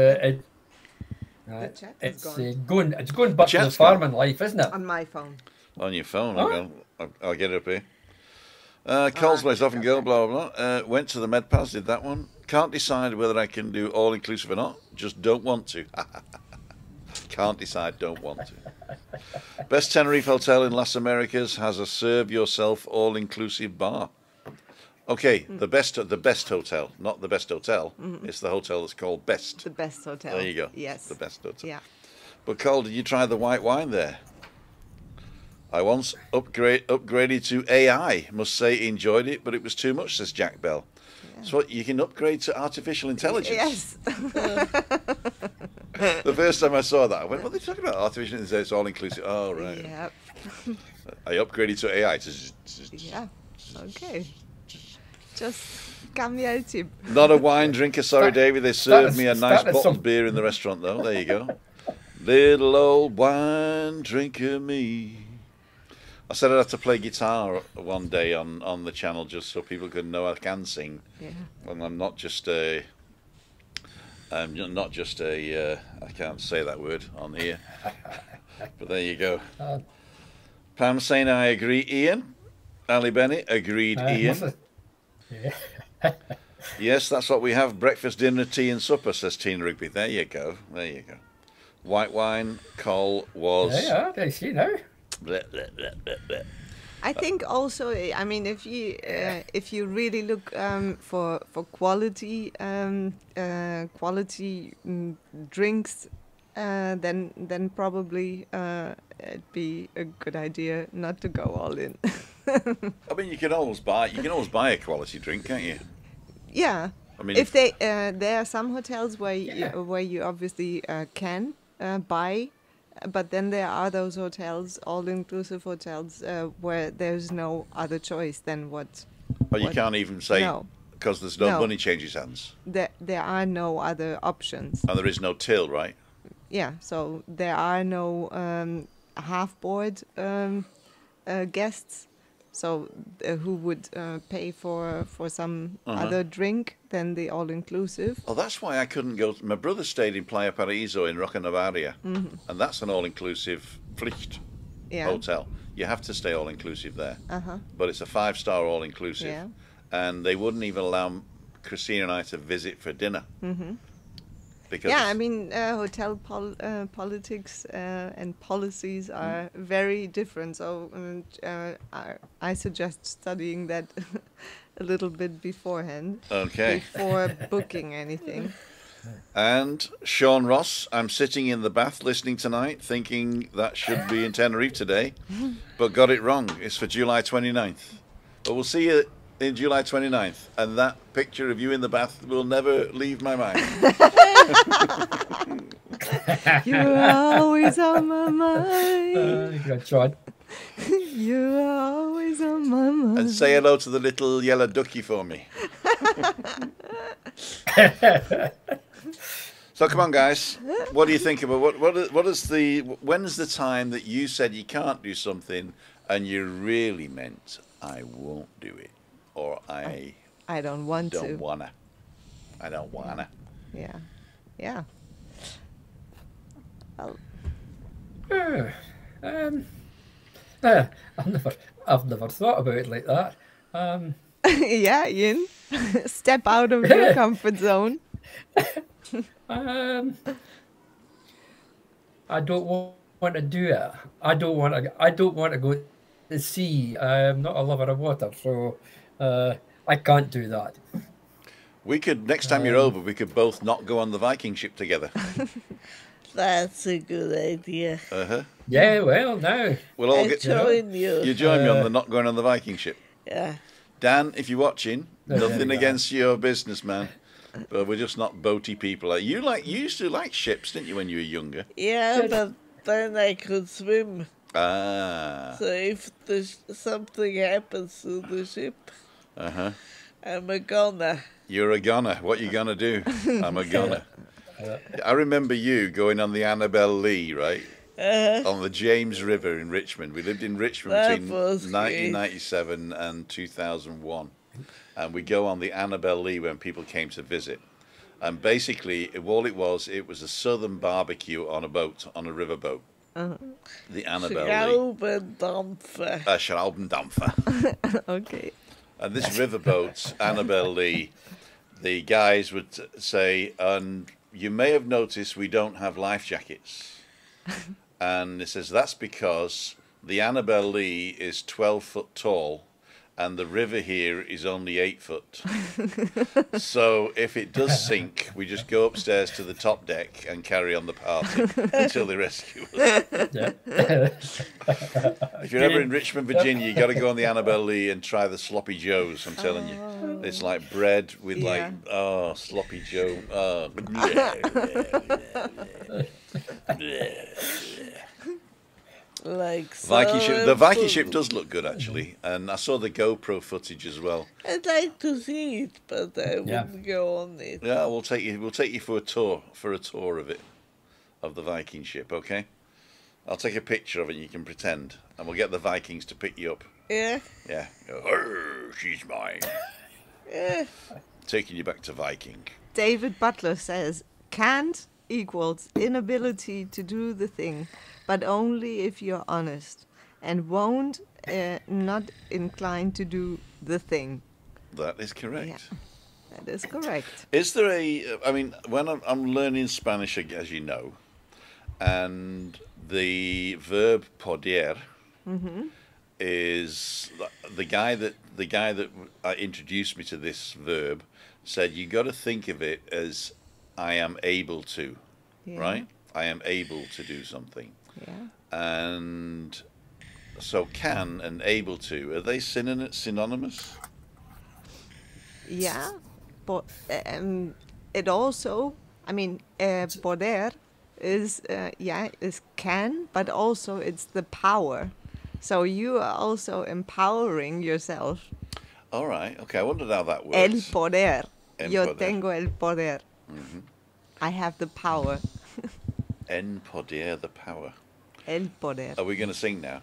It's going back to the farming life, isn't it?
On my phone.
On your phone. I'll get it up here. Coles Place often go, blah, blah, blah. Went to the MedPass, did that one. Can't decide whether I can do all-inclusive or not. Just don't want to. Can't decide, don't want to. Best Tenerife hotel in Las Americas has a serve-yourself all-inclusive bar. Okay, the best hotel, not the best hotel. It's the hotel that's called Best.
The Best Hotel.
There you go.
Yes.
The Best Hotel.
Yeah.
But Cole, did you try the white wine there? I once upgraded to AI. Must say enjoyed it, but it was too much, says Jack Bell. Yeah. So you can upgrade to artificial intelligence.
Yes.
The first time I saw that, I went, what are they talking about? Artificial intelligence, it's all inclusive. Oh, right.
Yeah.
I upgraded to AI.
Yeah. Okay. Just cambia el chip.
Not a wine drinker, sorry, David. They served me a nice bottled beer in the restaurant, though. There you go. Little old wine drinker me. I said I'd have to play guitar one day on the channel just so people could know I can sing.
Yeah.
And I'm not just a I can't say that word on here. But there you go. Pam saying I agree, Ian. Ali Bennett agreed, Ian. Yes, that's what we have. Breakfast, dinner, tea and supper, says Teen Rugby. There you go. There you go. White wine, Cole was...
Yeah, I see now.
Bleh, bleh, bleh, bleh, bleh.
I think also, I mean, if you really look for quality drinks, then probably it'd be a good idea not to go all in.
I mean, you can always buy a quality drink, can't you?
Yeah.
I mean,
if they there are some hotels where you obviously can buy. But then there are those hotels, all-inclusive hotels, where there's no other choice than what...
But you can't even say, because there's no money changes hands.
There are no other options.
And there is no till, right?
Yeah, so there are no half-board guests, so who would pay for some other drink than the all-inclusive.
Oh, that's why I couldn't go. My brother stayed in Playa Paraíso in Roca Navaria, and that's an all-inclusive Pflicht hotel. You have to stay all-inclusive there, but it's a 5-star all-inclusive, and they wouldn't even allow Christina and I to visit for dinner. Because
I mean, hotel politics and policies are very different. So I suggest studying that a little bit beforehand.
Okay.
Before booking anything.
And Sean Ross, I'm sitting in the bath listening tonight, thinking that should be in Tenerife today, but got it wrong. It's for July 29th. But we'll see you in July 29th, and that picture of you in the bath will never leave my mind.
You're always on my mind.
Good try.
You're always on my mind.
And say hello to the little yellow ducky for me. So come on, guys. What do you think about when's the time that you said you can't do something and you really meant I won't do it, or I
don't want to.
I don't wanna.
Yeah. Yeah. Well.
I've never thought about it like that.
Yeah, Ian. Step out of your comfort zone.
I don't want to do it. I don't want to. I don't want to go to the sea. I'm not a lover of water, so I can't do that.
We could next time you're over, we could both not go on the Viking ship together.
That's a good idea.
Yeah, well, now.
We'll all
I
get.
join you.
You join me on the not going on the Viking ship.
Yeah.
Dan, if you're watching,
There you
nothing
go.
against your business, man. But we're just not boaty people. You used to like ships, didn't you, when you were younger?
Yeah, but then I could swim.
Ah.
So if something happens to the ship, I'm a goner.
You're a goner. What you gonna do? I'm a goner. I remember you going on the Annabel Lee, right? On the James River in Richmond. We lived in Richmond
That
between
was great.
1997 and 2001. And we go on the Annabel Lee when people came to visit. And basically, all it was a southern barbecue on a boat, on a river boat. The Annabel Lee.
Schraubendampfer.
Schraubendampfer.
Okay.
And this riverboat, Annabel Lee, the guys would say, and you may have noticed we don't have life jackets. And it says that's because the Annabel Lee is 12 foot tall and the river here is only 8 foot. So if it does sink, we just go upstairs to the top deck and carry on the party until they rescue us. If you're ever in Richmond, Virginia, you got to go on the Annabel Lee and try the sloppy joes. I'm telling you, it's like bread with sloppy joe.
Like
Viking ship. The Viking ship does look good actually, and I saw the GoPro footage as well.
I'd like to see it, but I wouldn't go on it.
Yeah, we'll take you. We'll take you for a tour of it, of the Viking ship. Okay, I'll take a picture of it. And you can pretend, and we'll get the Vikings to pick you up.
Yeah.
Yeah. Go, "Arr, she's mine."
Yeah.
Taking you back to Viking.
David Butler says, can't equals inability to do the thing, but only if you're honest, and won't not inclined to do the thing.
That is correct.
Yeah, that is correct.
Is there I mean, when I'm learning Spanish, as you know, and the verb poder is the guy that introduced me to this verb said you got to think of it as I am able to, right? I am able to do something.
Yeah.
And so can and able to, are they synonymous?
Yeah, but it also, I mean, poder is is can, but also it's the power. So you are also empowering yourself.
All right. Okay. I wondered how that works.
El poder.
El
Yo
poder.
tengo el poder. I have the power.
En poder, the power.
El poder.
Are we going to sing now?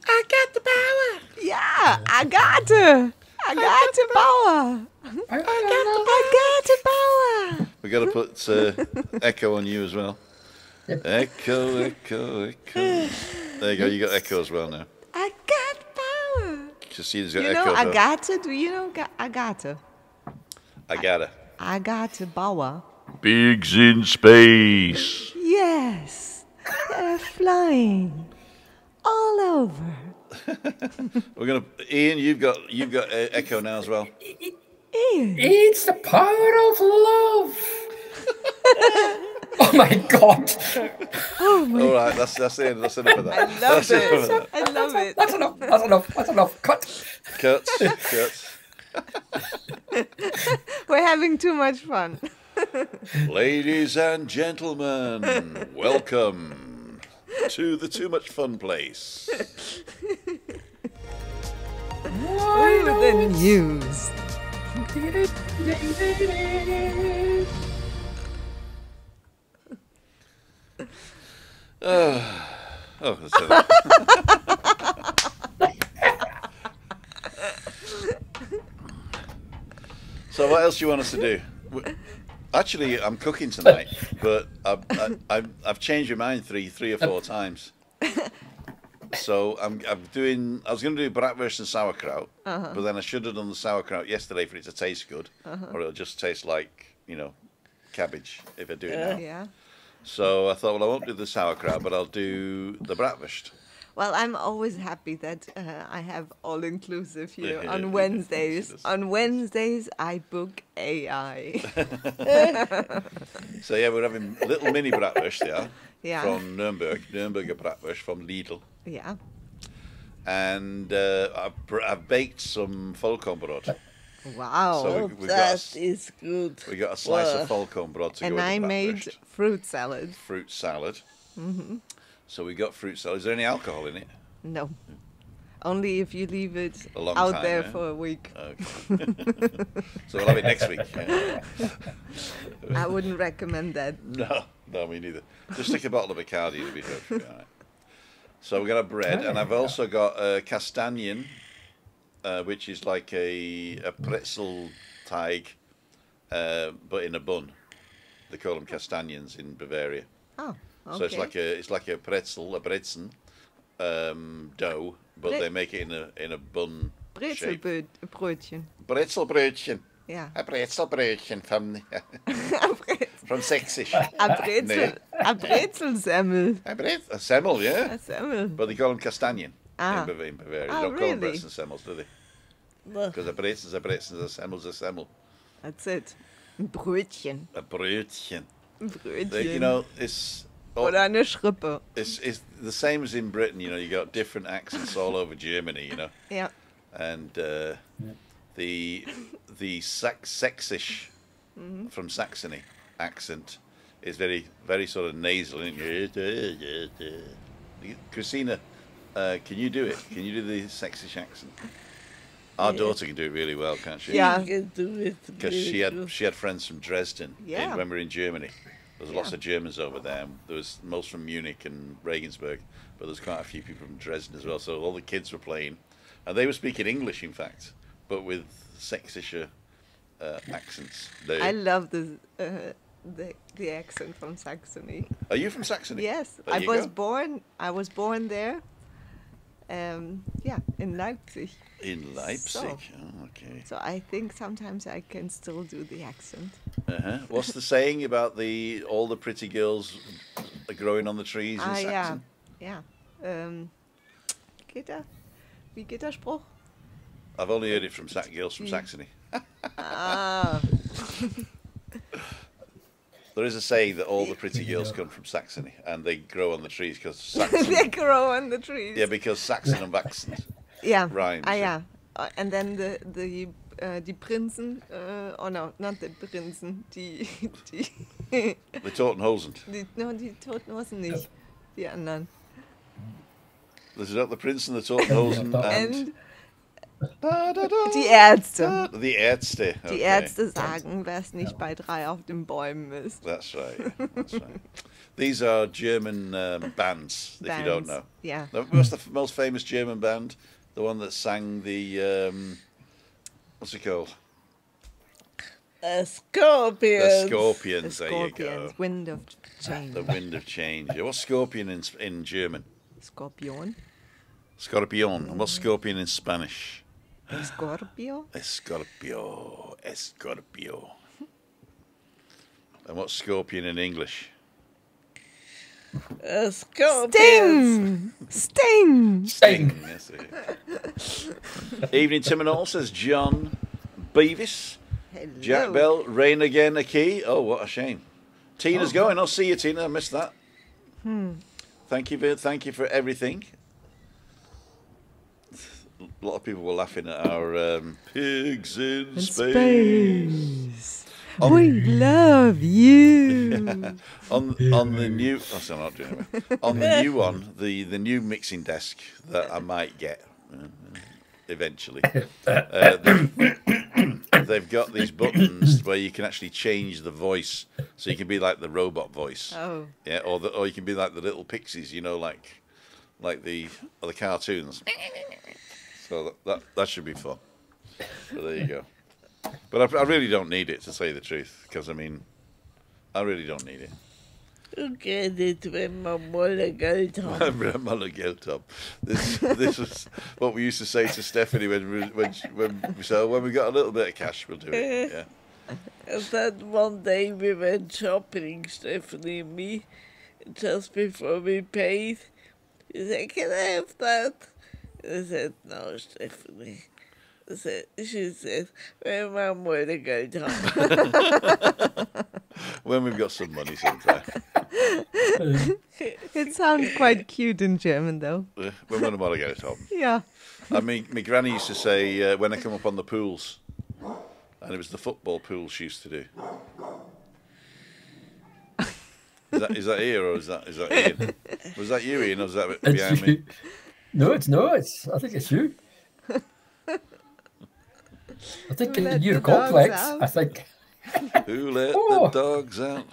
I got the power. Yeah, I got the power. I got the power.
We got to put echo on you as well. Echo, echo, echo. There you go. You got echo as well now.
I got power.
Just see, there's got
You
echo.
know,
as well.
Agata? Do you know Agata?
I got it.
Agata Bauer.
Pigs in space.
Yes, they're flying all over.
We're gonna. Ian, you've got echo now as well.
It's the power of love. Oh my God.
Oh my!
All right, that's the end. That's enough of that.
I love it. I love it.
That's enough. That's enough. That's enough. Cut.
Cuts.
We're having too much fun.
Ladies and gentlemen, welcome to the Too Much Fun place.
Ooh, the news.
That's it. So what else do you want us to do? Actually, I'm cooking tonight, but I've changed my mind three or four times. So I'm doing. I was going to do bratwurst and sauerkraut, but then I should have done the sauerkraut yesterday for it to taste good, or it'll just taste like cabbage if I do it now.
Yeah.
So I thought, well, I won't do the sauerkraut, but I'll do the bratwurst.
Well, I'm always happy that I have all-inclusive here
Yeah,
on Wednesdays.
she does.
On Wednesdays, I book AI.
So yeah, we're having little mini bratwurst,
Yeah.
from Nürnberger bratwurst from Lidl.
Yeah.
And I've baked some vollkornbrot.
Wow.
So
Oh,
we've
that is good.
We got a slice
Wow.
of vollkornbrot to
And
go with
I
the
made
bratwurst.
fruit salad.
Fruit salad. So we got fruit salad. Is there any alcohol in it?
No. Only if you leave it
A long
out
time,
there
yeah?
for a week.
Okay. So we'll have it next week.
I wouldn't recommend that.
No, me neither. Just stick a bottle of Bacardi, it'll be perfect. All right. So we got a bread, and I've also got castanien, which is like a pretzel teig, but in a bun. They call them castaniens in Bavaria.
Oh, okay.
So it's like a pretzel, a brezen dough, but they make it in a bun shape.
Brezelbrötchen.
Brezelbrötchen.
Yeah.
A Brezelbrötchen from Sächsisch.
A Brezelsemmel.
A semmel, yeah.
A semmel.
But they call them castanien
Ah.
in Bavaria. They
Oh,
don't call them
really?
bretzen semmels, do they?
No.
Because a brezen's a brezen, a semmel's a semmel.
That's it. Ein Brötchen.
A brötchen.
Ein Brötchen.
You know, it's
Oder eine Schrippe.
it's the same as in Britain. You know, you got different accents all over Germany. You know,
Yeah.
and the Sächsisch from Saxony accent is very sort of nasal. Christina, can you do it? Can you do the Sächsisch accent? Our daughter can do it really well, can't she?
Yeah.
You can do it.
Because
really
she had friends from Dresden
Yeah.
when we were in Germany. There was lots
Yeah.
of Germans over there. There was most from Munich and Regensburg, but there's quite a few people from Dresden as well. So all the kids were playing, and they were speaking English, in fact, but with Sächsische accents.
I love the accent from Saxony.
Are you from Saxony?
Yes,
There
I
you
was
go.
born. I was born there. Yeah, in Leipzig.
In Leipzig.
So.
Oh, okay.
So I think sometimes I can still do the accent.
What's the saying about all the pretty girls are growing on the trees in
Ja,
Saxon?
ja. Wie geht der Spruch?
I've only heard it from girls from Saxony.
Ah,
There is a saying that all the pretty girls come from Saxony and they grow on the trees because Saxon.
they grow on the trees.
Yeah, because Saxon and Waxen.
Yeah.
rhymes,
Ah,
yeah.
yeah. And then die Prinzen, oh no, not the Prinzen, die
The Totenhosen.
die Totenhosen nicht, die anderen.
There's not the Prince and the Totenhosen and
Die Ärzte.
the Ärzte.
Die
Okay.
Ärzte sagen, wer es nicht bei 3 auf den Bäumen ist.
That's right. That's right. These are German bands, if you don't
Bands,
know.
yeah.
Now, what's the most famous German band? The one that sang the what's it called?
Scorpions.
The Scorpions.
The
There you
Scorpions,
go.
Wind of Change.
The Wind of Change. Yeah, what's scorpion in German?
Skorpion.
Scorpion. And what's scorpion in Spanish?
Scorpio.
Escorpio. Escorpio. And what's scorpion in English?
Scorpions.
Sting!
Sting. That's it. Evening, Tim and all, says John Beavis.
Hello.
Jack Bell, rain again, a key. Oh, what a shame. Tina's going. I'll see you, Tina. I missed that. Thank you for everything. A lot of people were laughing at our pigs in space.
We love you.
On the new, oh, sorry, I'm not doing it. On the new one, the new mixing desk that I might get eventually. They've got these buttons where you can actually change the voice, so you can be like the robot voice.
Oh.
Yeah, or you can be like the little pixies, you know, like the cartoons. So that should be fun. So there you go. But I really don't need it, to say the truth, because I mean, I really don't need it.
Du get it when man mal Geld hat.
This was what we used to say to Stephanie when we said, oh, when we got a little bit of cash, we'll do it. Yeah.
And then one day we went shopping, Stephanie and me, just before we paid. She said, "Can I have that?" I said, "No, Stephanie." She said, "Well, Mum, where to go home?"
When we've got some money sometime.
It sounds quite cute in German, though.
When I want to get it home.
Yeah.
I mean, my granny used to say when I come up on the pools, and it was the football pool she used to do. Is that here or is that Ian? Was that you, Ian, or was that behind me?
No, it's not. I think it's you. I think
Who let
you're
the dogs
complex.
out?
I think.
Who let
Oh.
the dogs out?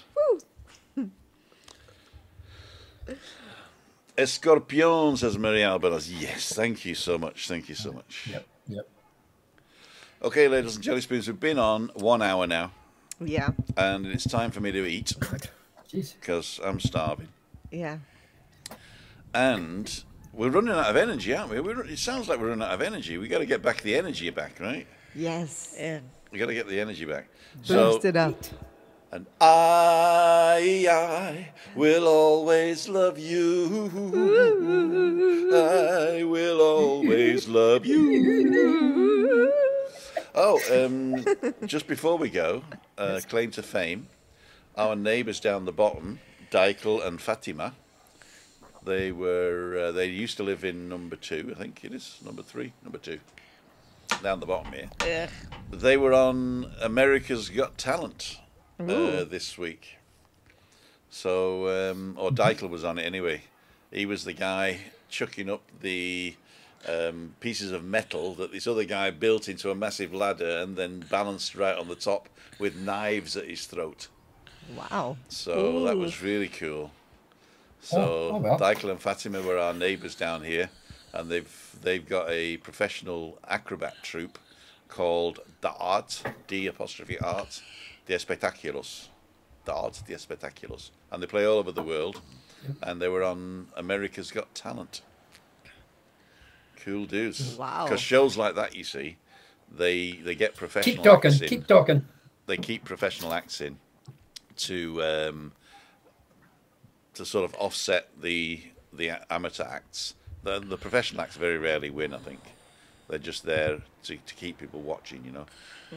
Escorpion, says Marie Albanas. Yes, thank you so much. Thank you so much.
Yep.
Okay, ladies and jelly spoons, we've been on 1 hour now,
Yeah.
and it's time for me to eat
Jeez.
because I'm starving.
Yeah.
And we're running out of energy, aren't we? It sounds like we're running out of energy. We got to get back the energy back, right?
Yes.
Yeah.
We got to get the energy back.
Boost it up.
And I will always love you. I will always love you. Oh, just before we go, claim to fame, our neighbours down the bottom, Daikel and Fatima, they used to live in number 2, I think it is, number 3, number 2, down the bottom here.
Yeah.
They were on America's Got Talent this week. So, or Daikel was on it anyway. He was the guy chucking up the pieces of metal that this other guy built into a massive ladder and then balanced right on the top with knives at his throat.
Wow.
So that was really cool. So
Oh, well.
Daikel and Fatima were our neighbours down here, and they've got a professional acrobat troupe called the Art, D''Art, de Espectáculos, the Art, de Espectáculos, and they play all over the world, and they were on America's Got Talent. Cool dudes.
Wow.
Because shows like that, you see, they get professional
Keep talking.
acts in.
Keep talking.
They keep professional acts in to sort of offset the amateur acts. The professional acts very rarely win, I think. They're just there to keep people watching, you know.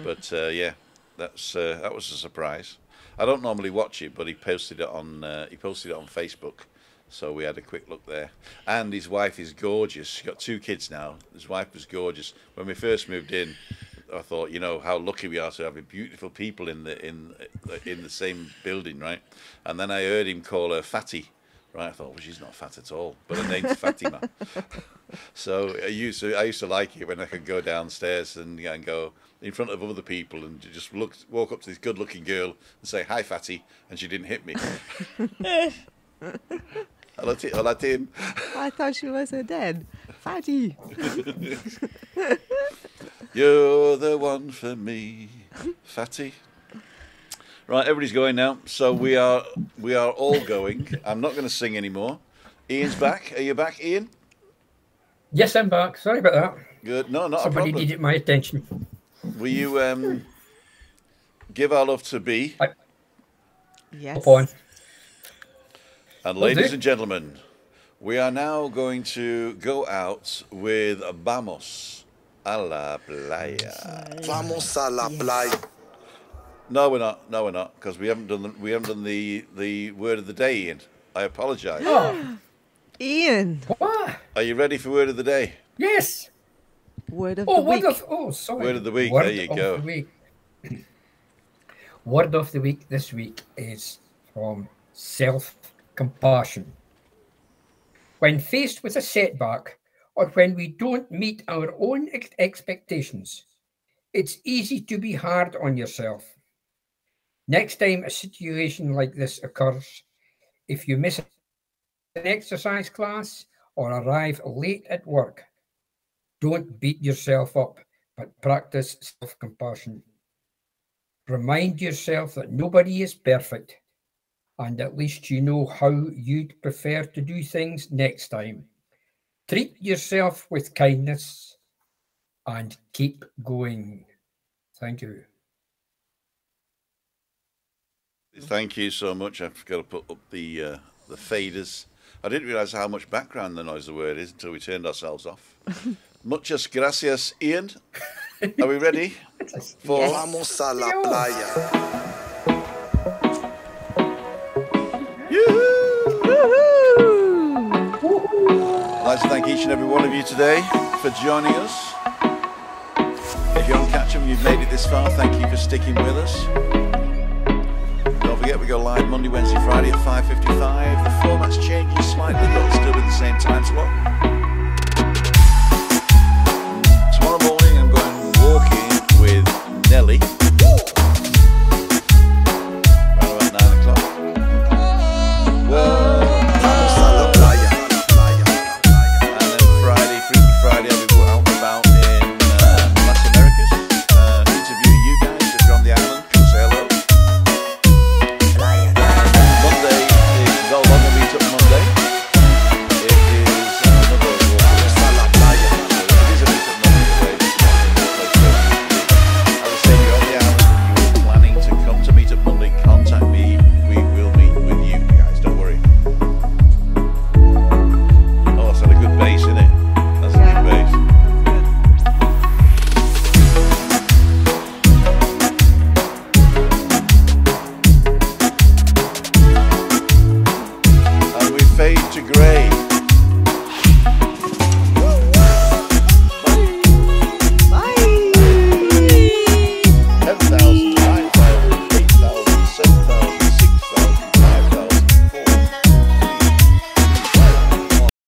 But yeah, that was a surprise. I don't normally watch it, but he posted it on Facebook, so we had a quick look there. And his wife is gorgeous. She's got 2 kids now. His wife was gorgeous. When we first moved in, I thought, you know, how lucky we are to have beautiful people in the same building, right? And then I heard him call her Fatty. Right, I thought, well, she's not fat at all, but her name's Fatima. So I used to like it when I could go downstairs and go in front of other people and just walk up to this good-looking girl and say, "Hi, Fatty," and she didn't hit me. Hello, Tim.
I thought she was her dad. Fatty.
You're the one for me, Fatty. Right, everybody's going now, so we are all going. I'm not going to sing anymore. Ian's back. Are you back, Ian?
Yes, I'm back. Sorry about that.
Good. No, not
Somebody
a problem.
needed my attention.
Will you give our love to B?
Yes.
Up on.
And
Will
ladies
do.
and gentlemen, we are now going to go out with Vamos a la playa.
Vamos a la playa.
No, we're not. No, we're not, because we haven't done the word of the day, Ian. I apologise.
Oh,
Ian.
what?
Are you ready for word of the day?
Yes.
Word of
Oh,
the
word
week.
sorry.
Word of the week,
Word
there you
of
go.
the week. Word of the week this week is from self-compassion. When faced with a setback or when we don't meet our own expectations, it's easy to be hard on yourself. Next time a situation like this occurs, if you miss an exercise class or arrive late at work, don't beat yourself up, but practice self-compassion. Remind yourself that nobody is perfect, and at least you know how you'd prefer to do things next time. Treat yourself with kindness and keep going. Thank you.
Thank you so much. I've got to put up the faders. I didn't realise how much background the noise the word is until we turned ourselves off. Muchas gracias, Ian. Are we ready? For
Vamos a la playa.
I'd like to thank each and every one of you today for joining us. If you're on Catch 'em, you've made it this far, thank you for sticking with us. Don't forget, we go live Monday, Wednesday, Friday at 5:55. The format's changing slightly, but still in the same time slot.